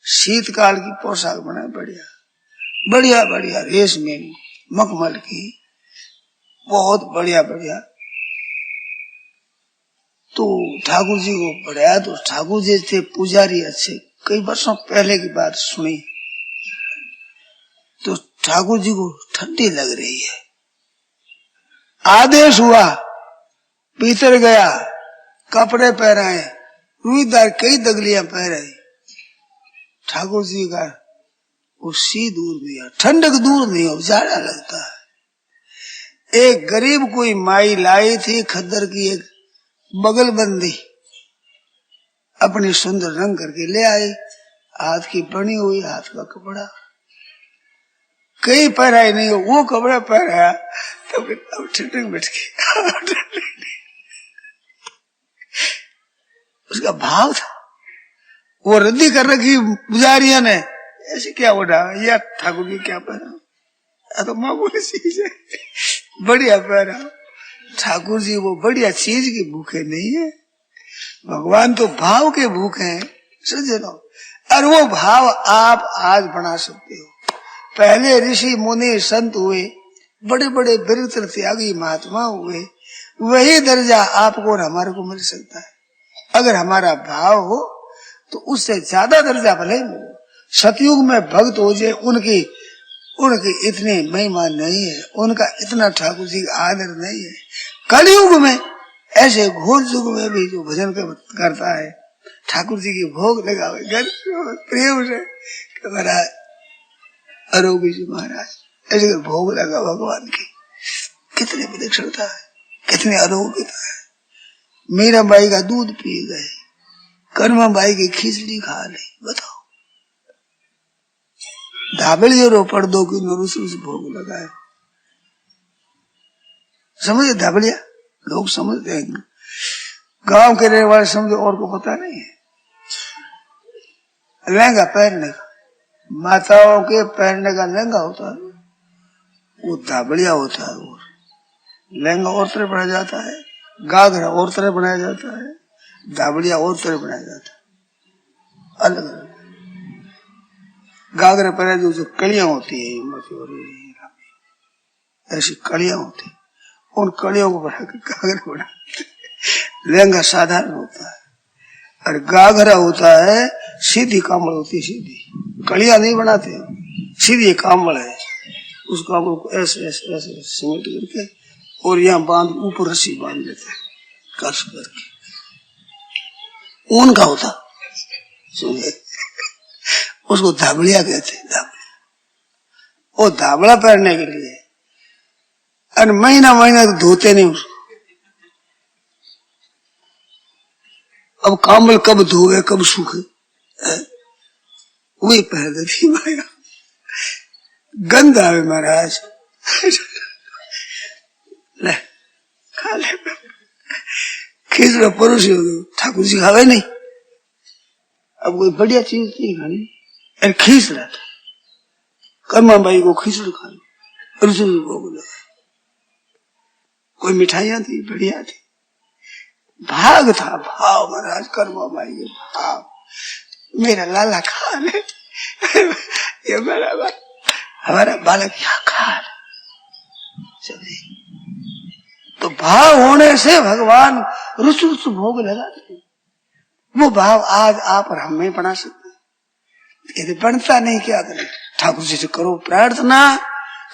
शीतकाल की पोशाक बनाए, बढ़िया बढ़िया बढ़िया रेशमी मखमल की, बहुत बढ़िया बढ़िया। तो ठाकुर जी को बढ़ाया, तो ठाकुर जी थे पुजारी अच्छे, कई वर्षों पहले की बात सुनी। तो ठाकुर जी को ठंडी लग रही है, आदेश हुआ, भीतर गया, कपड़े पहनाए, रुईदार कई दगलियां पहनाई। ठाकुर जी का वो सी दूर नहीं है, ठंडक दूर नहीं है, ज्यादा लगता है। एक गरीब कोई माई लाई थी खद्दर की एक बगल बंदी, अपनी सुंदर रंग करके ले आई, हाथ की बनी हुई, हाथ का कपड़ा। कई पहरा ही नहीं, वो कपड़ा पहराया तो अब ठिठक बैठ गई। उसका भाव था, वो रद्दी कर रखी पुजारिया ने, ऐसे क्या उड़ा या ठाकुर जी क्या पहना, तो मामूली चीज है, बढ़िया पहना। ठाकुर जी वो बढ़िया चीज की भूखे नहीं है, भगवान तो भाव के भूखे हैं, समझे ना। और वो भाव आप आज बना सकते हो। पहले ऋषि मुनि संत हुए, बड़े बड़े विरक्त त्यागी महात्मा हुए, वही दर्जा आपको और हमारे को मिल सकता है। अगर हमारा भाव हो तो उससे ज्यादा दर्जा भले ही मिले। सतयुग में भक्त हो जाए, उनकी इतनी महिमा नहीं है, उनका इतना ठाकुर जी का आदर नहीं है। कलयुग में, ऐसे घोर युग में भी जो भजन करता है, ठाकुर जी की भोग लगावे प्रेम से, महाराज आरोग्य जी महाराज ऐसे भोग लगा भगवान की, कितनी विलक्षणता है, कितनी आरोग्यता है। मीरा बाई का दूध पी गए, कर्मा बाई की खिचड़ी खा ली, बताओ। धाबेल जो रोपड़ दो कि रुस भोग लगाए, समझे धाबलिया लोग समझते हैं, गांव के रहने वाले समझे, और को पता नहीं है। लहंगा पहनने का, माताओं के पहनने का लहंगा होता है, वो धाबलिया होता है। और लहंगा और तरह बनाया जाता है, गाघरा और तरह बनाया जाता है, धाबलिया और तरह बनाया जाता है, अलग अलग। गाघरा पहना जो कलियां होती है, ऐसी कलियां होती, उन कलियों को बढ़ा के गाघरा बनाते। लहंगा साधारण होता है, और गाघरा होता है सीधी कामड़ होती है, सीधी कलियां नहीं बनाते, सीधी कामड़ है। उस कामड़ को ऐसे ऐसे ऐसे सिमट करके और यहाँ बांध, ऊपर रस्सी बांध देते हैं कस करके, ऊन का होता, उसको धाबलिया कहते हैं। धाबलिया वो धाबला पहनने के लिए, और महीना महीना तो धोते नहीं उसको। अब कामल कब धोए कब सूखे, वही पहन देती माया। गंध आवे महाराज, ले खा ले, खींच परोस ठाकुर जी खावे नहीं। अब कोई बढ़िया चीज नहीं खानी, अरे खींच रहा था, कर्मा बाई को खिचड़ी खानी, अर्जुन भोग लगा। कोई मिठाइयां थी, बढ़िया थी, भाग था, भाव महाराज कर्मा बाई के भाव। मेरा लाला खा ले, ये हमारा बालक यहाँ खा ले। तो भाव होने से भगवान रुचि रुचि भोग लगाते। वो भाव आज आप और हम नहीं बना सकते, यदि बनता नहीं क्या करें। ठाकुर जी से करो प्रार्थना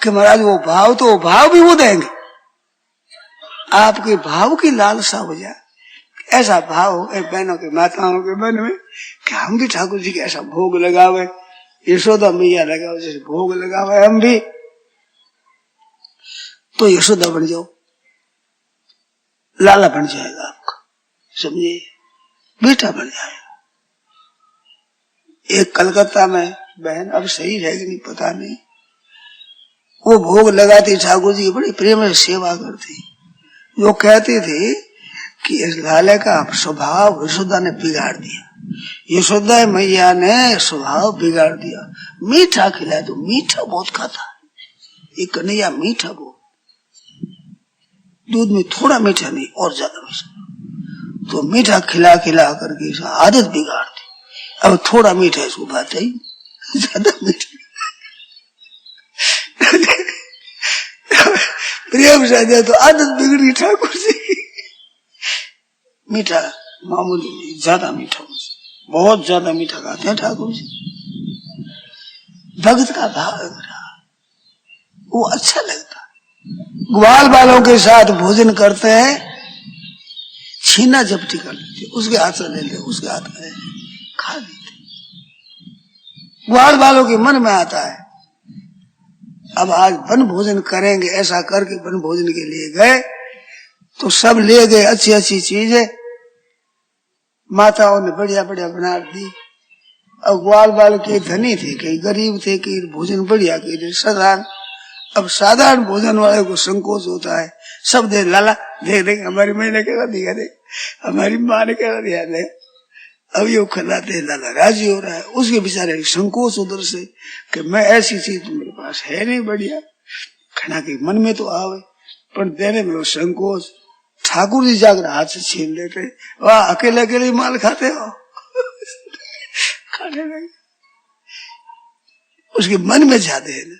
कि महाराज वो भाव भी वो देंगे, आपके भाव की लालसा हो जाए। ऐसा भाव हो बहनों के माताओं के मन में कि हम भी ठाकुर जी के ऐसा भोग लगावे, यशोदा मैया लगावे जैसे भोग लगावे हम भी, तो यशोदा बन जाओ, लाला बन जाएगा आपका, समझिए, बेटा बन जाएगा। एक कलकत्ता में बहन, अब सही रहेगी नहीं पता नहीं, वो भोग लगाती ठाकुर जी की, बड़ी प्रेम से सेवा करती। वो कहती थी कि इस लाले का स्वभाव यशोदा ने बिगाड़ दिया, यशोदा मैया ने स्वभाव बिगाड़ दिया। मीठा खिलाए तो मीठा बहुत खाता है, ये कन्हैया मीठा बहुत, दूध में थोड़ा मीठा नहीं और ज्यादा मीठा, तो मीठा खिला खिला करके आदत बिगाड़ दी। अब थोड़ा मीठा इसको भाता ही, ज्यादा मीठा प्रेम से तो आदत बिगड़ी ठाकुर जी की। मीठा मामूली नहीं, ज्यादा मीठा, बहुत ज्यादा मीठा खाते हैं ठाकुर जी। भक्त का भाव है मेरा, वो अच्छा लगता। ग्वाल बालों के साथ भोजन करते हैं, छीना झपटी कर लेते, उसके हाथ से ले ले, उसके हाथ में खा लेते। ग्वाल बालों के मन में आता है अब आज वन भोजन करेंगे, ऐसा करके वन भोजन के लिए गए तो सब ले गए अच्छी अच्छी चीजें, माताओं ने बढ़िया बढ़िया बना दी, अब ग्वाल बाल के धनी थे, कई गरीब थे, कई भोजन बढ़िया, कई साधारण। अब साधारण भोजन वाले को संकोच होता है, सब दे लाला दे दे, हमारी महीने कैसा दिया दे, हमारी माँ ने कैसा दिया दे। अब ये खिलाते लाला राजी हो रहा है, उसके बेचारे संकोच उधर से कि मैं ऐसी चीज तो मेरे पास है नहीं बढ़िया, खाना के मन में तो आवे पर देने में वो संकोच। ठाकुर जी जाकर हाथ से छीन लेते, वाह अकेले अकेले माल खाते हो खाने लगे। उसके मन में जाते हैं ना,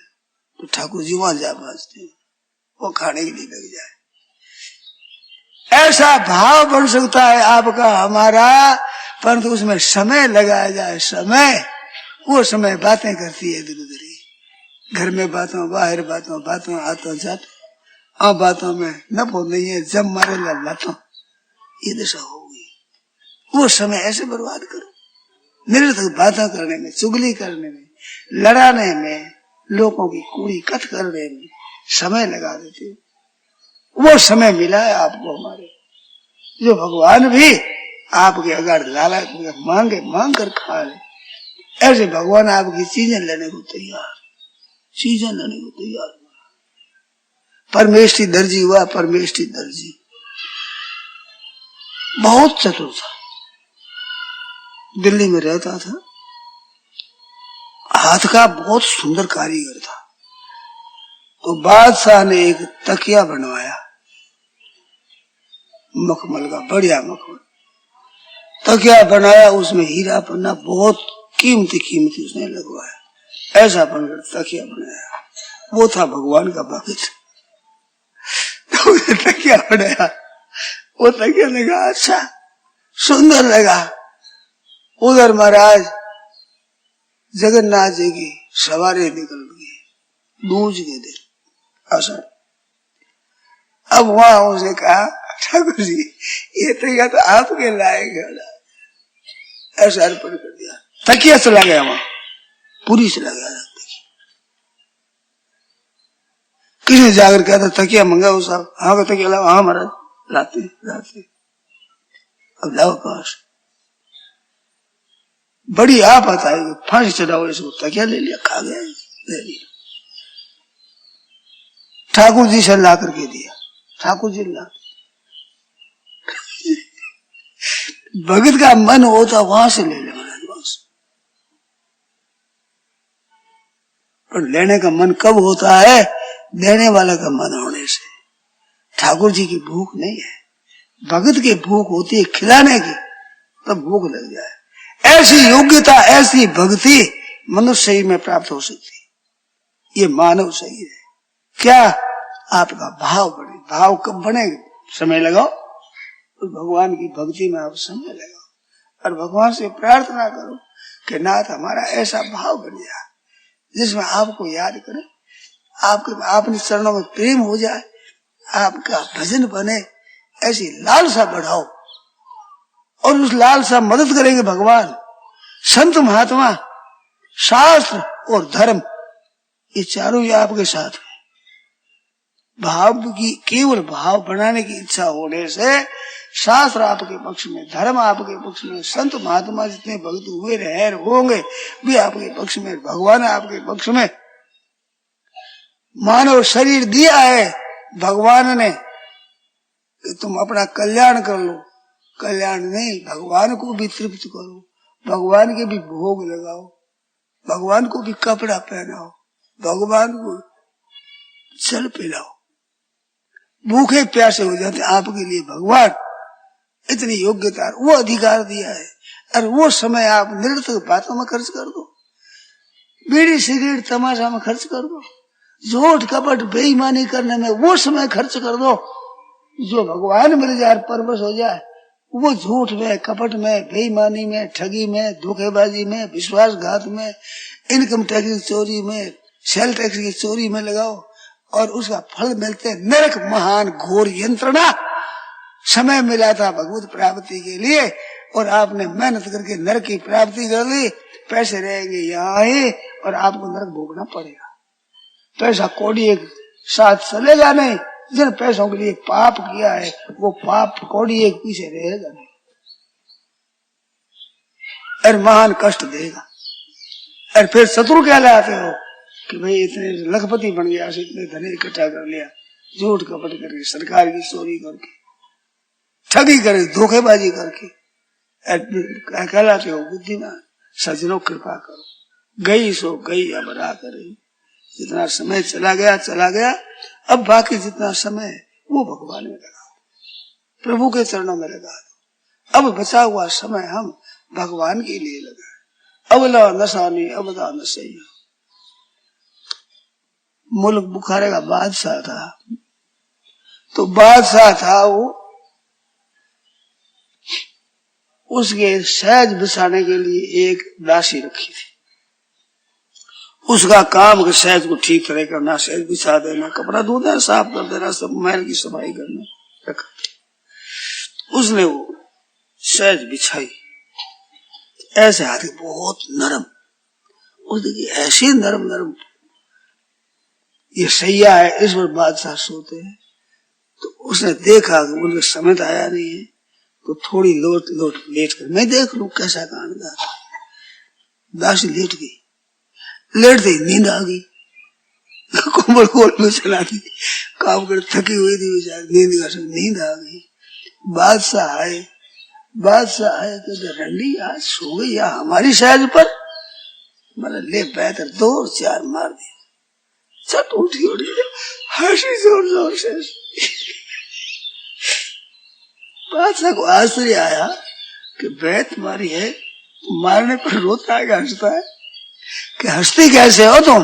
तो ठाकुर जी वहां जा पहुंचते हैं, वो खाने के लिए लग जाए। ऐसा भाव बन सकता है आपका हमारा, परंतु उसमें समय लगाया जाए। समय, वो समय बातें करती है इधर उधर, घर में बातों, बाहर बातों, बातों आतों जातों, अब बातों में नफो नहीं है, जब मारे लातों, ये दशा होगी। वो समय ऐसे बर्बाद करो, निरर्थक बातें करने में, चुगली करने में, लड़ाने में, लोगों की कूड़ी कथ करने में समय लगा देते। वो समय मिला है आपको हमारे, जो भगवान भी आपके अगर लाला मांगे मांग कर खा ले, ऐसे भगवान आपकी चीजें लेने को तैयार, चीजें लेने को तैयार। परमेष्ठी दर्जी हुआ, परमेष्ठी दर्जी बहुत चतुर था, दिल्ली में रहता था, हाथ का बहुत सुंदर कारीगर था। तो बादशाह ने एक तकिया बनवाया, मखमल का, बढ़िया मखमल तकिया बनाया, उसमें हीरा पन्ना बहुत कीमती कीमती उसने लगवाया, ऐसा बनकर तकिया बनाया। वो था भगवान का भक्त। तो तकिया बनाया, वो तकिया लगा अच्छा सुंदर लगा। उधर महाराज जगन्नाथ जी की सवारी निकल गई दूज के दिन आषाढ़। अब वहां उसने कहा ठाकुर जी ये तकिया तो आपके लायक है, ऐसा अर्पण कर दिया। तकिया चला गया, वहां पूरी चला गया। किसी जाकर कहता तकिया मंगाओ साहब, हाँ का तकिया लाओ, हाँ महाराज लाते लाते। अब लाओ पास, बड़ी आफत आई, फांसी चढ़ाओ इसको, तकिया ले लिया, खा गया, ले लिया। ठाकुर जी से ला करके दिया, ठाकुर जी ला। भगत का मन होता वहां से ले ले महाराज, वहां से। पर लेने का मन कब होता है? देने वाला का मन होने से। ठाकुर जी की भूख नहीं है, भगत की भूख होती है खिलाने की, तब भूख लग जाए। ऐसी योग्यता, ऐसी भक्ति मनुष्य ही में प्राप्त हो सकती है, ये मानव सही है। क्या? आपका भाव बढ़े। भाव कब बनेगा? समय लगाओ, तो भगवान की भक्ति में आप समय लगाओ और भगवान से प्रार्थना करो कि नाथ हमारा ऐसा भाव बन जाए जिसमें आपको याद करें, आपके अपने चरणों में प्रेम हो जाए, आपका भजन बने, ऐसी लालसा बढ़ाओ। और उस लालसा मदद करेंगे भगवान, संत महात्मा, शास्त्र और धर्म, ये चारों ही आपके साथ हैं। भाव की, केवल भाव बनाने की इच्छा होने से शास्त्र आपके पक्ष में, धर्म आपके पक्ष में, संत महात्मा जितने भक्त हुए रहे होंगे भी आपके पक्ष में, भगवान आपके पक्ष में। मानव शरीर दिया है भगवान ने कि तुम अपना कल्याण कर लो, कल्याण नहीं, भगवान को भी तृप्त करो, भगवान के भी भोग लगाओ, भगवान को भी कपड़ा पहनाओ, भगवान को जल पिलाओ। भूखे प्यासे हो जाते आपके लिए भगवान, इतनी योग्यता, वो अधिकार दिया है। और वो समय आप निरर्थक बातों में खर्च कर दो, बीड़ी सिगरेट तमाशा में खर्च कर दो, झूठ कपट बेईमानी करने में वो समय खर्च कर दो। जो भगवान मिल जाए, परवश हो जाए, वो झूठ में, कपट में, बेईमानी में, ठगी में, धोखेबाजी में, विश्वासघात में, इनकम टैक्स की चोरी में, सेल टैक्स की चोरी में लगाओ और उसका फल मिलते नरक महान घोर यंत्रणा। समय मिला था भगवत प्राप्ति के लिए और आपने मेहनत करके नरक की प्राप्ति कर ली, पैसे रहेंगे यहाँ ही और आपको नरक भोगना पड़ेगा। पैसा कौड़ी एक साथ चलेगा नहीं, जिन पैसों के लिए पाप किया है वो पाप कौड़ी एक पीछे रहेगा नहीं और महान कष्ट देगा। और फिर शत्रु क्या लाते हो कि भाई इतने लखपति बन गया, इतने धन इकट्ठा कर लिया, झूठ कपट करके, सरकार की चोरी करके, ठगी करे, धोखेबाजी करके, कहलाते हो बुद्धिमान। सज्जनों कृपा करो, गई सो गई, अब रा करे। जितना समय चला गया, अब बाकी जितना समय है वो भगवान में लगाओ, प्रभु के चरणों में लगा दो। अब बचा हुआ समय हम भगवान के लिए लगाए। अबला नशा नहीं, अबला नशा। मुल्क बुखारे का बादशाह था, तो बादशाह था वो, उसके सहज बिछाने के लिए एक दासी रखी थी। उसका काम कि सहज को ठीक तरह करना, सहज बिछा देना, कपड़ा धोना, साफ कर देना, सब महल की सफाई करना रखा। उसने वो सहज बिछाई, ऐसे हाथी बहुत नरम, उसने ऐसी नरम ये सैया है, इस पर बादशाह सोते हैं। तो उसने देखा कि उनके समय तो आया नहीं है, तो थोड़ी लोट लेट कर मैं देख लू कैसा कांड था। दासी लेट गई, लेटते ही नींद आ गई, कोमल कोल में चला दी, काम कर थकी हुई थी बेचारी, नींद आ गई। बादशाह आए कहते रंडी आज सो गई या हमारी सहज पर। मैंने ले बेहतर 2-4 मार दिया, चट उठी हंसी जोर से। बादशाह को आश्चर्य आया कि बैत तुम्हारी है, मारने पर रोता है कि हंसता है, कि हंसती कैसे हो तुम?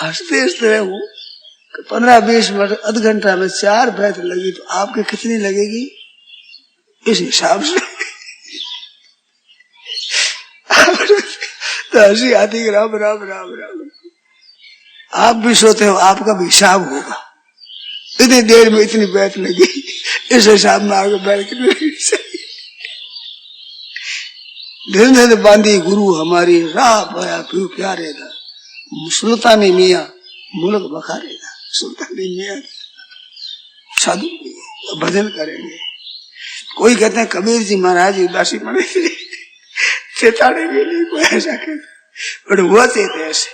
हंसते रहे वो 15-20 मिनट, आध घंटा में 4 बैत लगी, तो आपके कितनी लगेगी इस हिसाब से? तो हंसी आती कि राम राम राम राम। आप भी सोते हो, आपका भी हिसाब होगा, इतनी देर में इतनी बैत लगी, इस हिसाब में आगे बैठ कितनी धीरे बांधी गुरु हमारी राह पाया प्यू प्यारे था। सुल्तानी मियाँ मुल्क बखारे था, सुल्तानी मियाँ साधु भजन करेंगे। कोई कहते हैं कबीर जी महाराज उदासी पड़े थे चेताने के लिए, कोई ऐसा कहते, बट हुआ थे ऐसे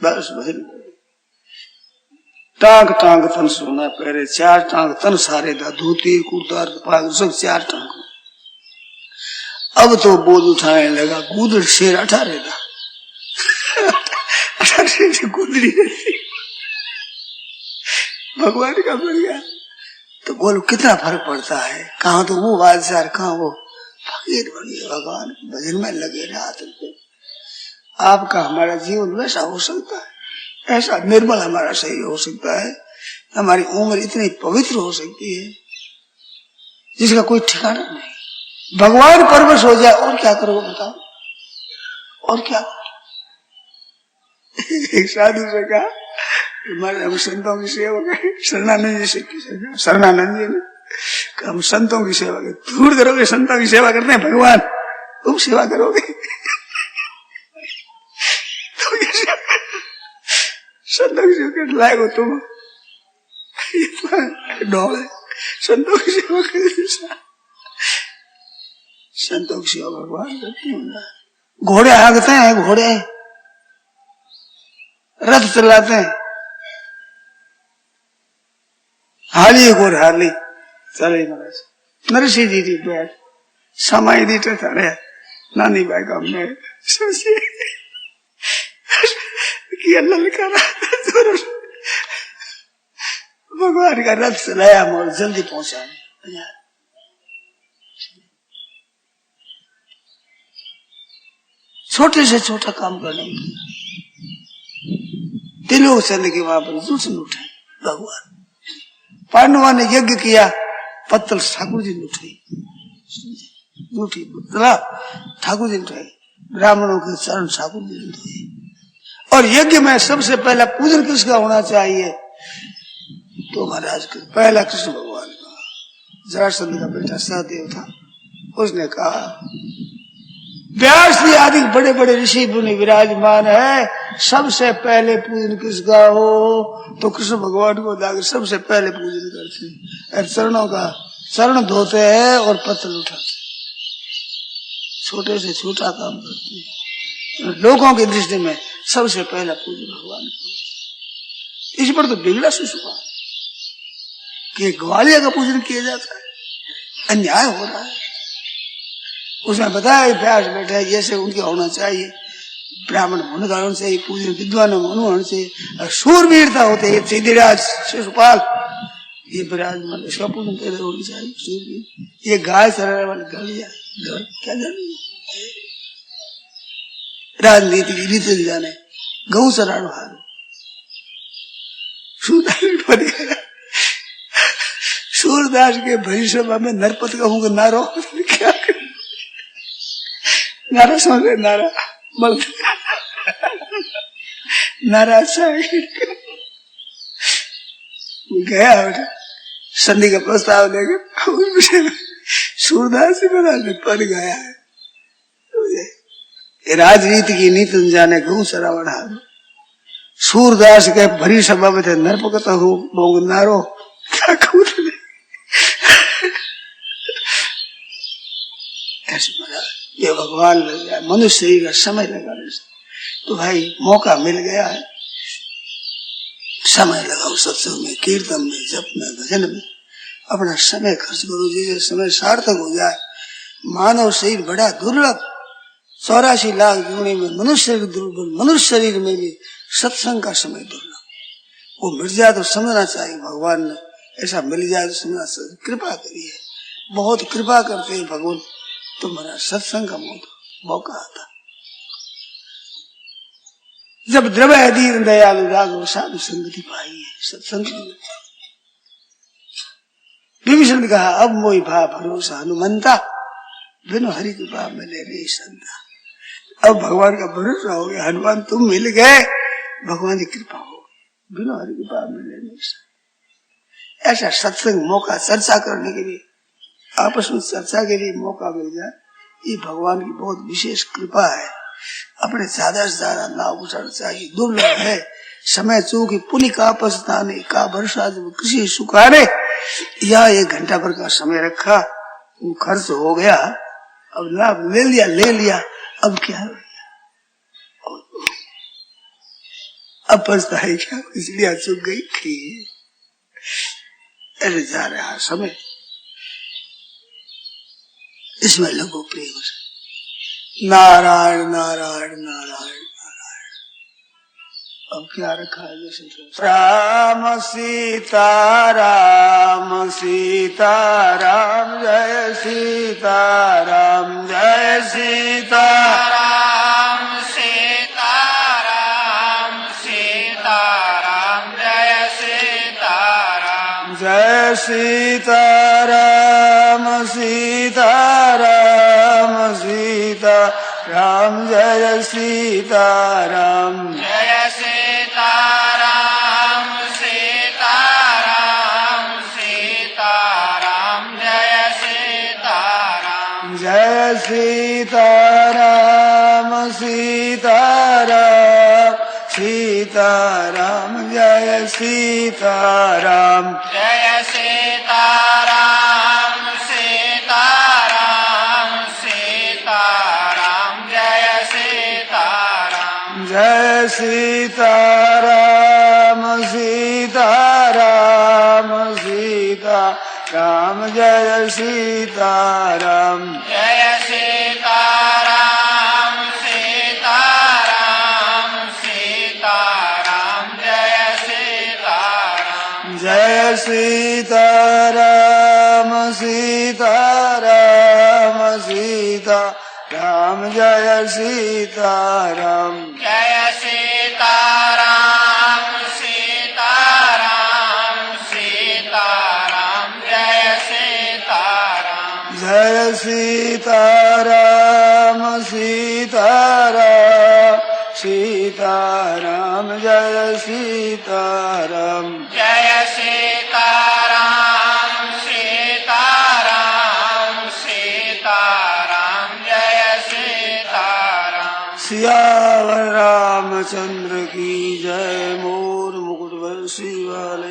बस भजन करे। टांग तन सोना पहरे, 4 टांग तन सारे दा, धोती कुर्ता पाग सब 4 टांग। अब तो बोझ उठाने लगा, गुदड़ शेर 18 था, 18 गुदड़ी भगवान का बन गया। तो बोलो कितना फर्क पड़ता है, कहाँ तो वो बादशाह, कहाँ वो फकीर बन गया। भगवान भजन में लगे रात पे। आपका हमारा जीवन वैसा हो सकता है, ऐसा निर्मल हमारा सही हो सकता है, हमारी उम्र इतनी पवित्र हो सकती है जिसका कोई ठिकाना नहीं। भगवान परवश हो जाए और क्या करोगे बताओ, और क्या? एक साधु से कहा, हमारे हम संतों की सेवा करें, शरणानंद जी से शरणानंद जी ने कहा हम संतों की सेवा करें। झूठ करोगे, संतों की सेवा करते हैं भगवान, तुम सेवा करोगे संतों की सेवा करने लायक हो तुम, डोल है संतों की सेवा करने। संतों की सेवा भगवान करते हैं। घोड़े हाँकते हैं, घोड़े रथ चलाते हैं, हाली घोड़ हाली चले महाराज। नरसिंह जी की बैठ समाई दीटे थारे नानी भाई का मैं सोचिए कि ललकारा भगवान का रथ चलाया और जल्दी पहुंचाने। छोटे से छोटा काम करने की दिलों चलने के वहां पर जुट उठे भगवान। पांडवा ने यज्ञ किया, पत्तल ठाकुर जी ने उठाई, ठाकुर जी ने उठाई, ब्राह्मणों के चरण ठाकुर जी ने उठाई। और यज्ञ में सबसे पहला पूजन किसका होना चाहिए? तो महाराज के पहला कृष्ण भगवान का। जरासंध का बेटा सहदेव था, उसने कहा व्यास जी आदि बड़े बड़े ऋषि मुनि विराजमान है, सबसे पहले पूजन किसका हो? तो कृष्ण भगवान को लाकर सबसे पहले पूजन करते हैं, चरणों का चरण धोते हैं और पत्तल उठाते, छोटे से छोटा काम करते हैं। लोगों की दृष्टि में सबसे पहला पूज्य भगवान को। इस पर तो बिगड़ा शिशुपाल कि ग्वालिया का पूजन किया जाता है, अन्याय हो रहा है। उसमें बताया व्यास बैठे जैसे उनके होना चाहिए, ब्राह्मण होने का होना चाहिए, पूजन विद्वान होना चाहिए, शूरवीरता होते है। सिद्धिराज शिशुपाल ये विराजमान, इसका पूजन पहले होना चाहिए। शूरवीर ये गाय चराने वाले गलिया क्या जाने, राजनीति की रीति जाने, गऊ चराने वाले सूरदास के भरी सभा में नरपत कहूंगा नारो क्या नारा समझ नारा बल नारा अच्छा गया संधि का प्रस्ताव लेकर सूरदास जी बना पद गया है। राजनीति की नीति जाने गऊ सरावण हारो, सूरदास के भरी सभा में थे नरपत हूँ नारो क्या कहूँ ऐसे मजा। ये भगवान लग गया, मनुष्य ही का समय लगा तो भाई मौका मिल गया है, समय लगाओ सत्संग में, कीर्तन में, जप में, भजन में अपना समय खर्च करो, जिससे समय सार्थक हो जाए। मानव शरीर बड़ा दुर्लभ, 84 लाख जोड़े में मनुष्य दुर्लभ, मनुष्य शरीर में भी सत्संग का समय दुर्लभ। वो मिल जाए तो समझना चाहिए भगवान ने ऐसा मिल जाए तो समझना चाहिए, कृपा करिए, बहुत कृपा करते हैं भगवान। तुम्हारा सत्संग का मौका आता जब द्रव्य दीन दयालु राघव साधु संगति पाई है, सत्संग। विभीषण ने कहा अब मोहि भा भरोसा हनुमंता, बिनु हरि कृपा मिले रे संता। अब भगवान का भरोसा हो गया, हनुमान तुम मिल गए, भगवान की कृपा हो, बिनु हरि कृपा मिले रे संता। ऐसा सत्संग मौका चर्चा करने के लिए, आपस में चर्चा के लिए मौका मिल जाए, ये भगवान की बहुत विशेष कृपा है। अपने ज्यादा से ज्यादा लाभ उठाना चाहिए, दुर्लभ है समय। चूंकि पुनि का पछताने का वर्षा जब कृषि सुखाने, या 1 घंटा भर का समय रखा, वो खर्च हो गया, अब लाभ ले लिया, अब क्या हो गया, अब पछता है क्या, इसलिए चुक गई थी। ऐसे जा रहा समय, इसमें लगो प्रेम से नारायण नारायण नारायण नारायण। अब क्या रखा है जैसे राम सीता राम सीता राम जय सीता राम जय सीता राम सीता राम सीता राम जय सीता राम जय सीता राम सीता राम सीता राम जय सीता राम जय सीता राम सीता राम सीता राम जय सीता राम जय सीता राम सीता राम सीता राम जय सीता राम जय सीता राम सीता राम सीता राम जय सीता राम जय सीता राम सीता राम सीता राम जय सीता राम जय सीता राम सीता राम सीता राम जय सीता राम जय सीता राम सीता राम सीता राम जय सीता राम जय सीता राम सीता राम सीता राम जय सीता राम जय सीता राम सीता राम सीता राम जय सीता राम जय सीता राम सीता राम सीता राम जय सीता राम सियावर रामचंद्र की जय। मोर मुकुट वर्षी वाले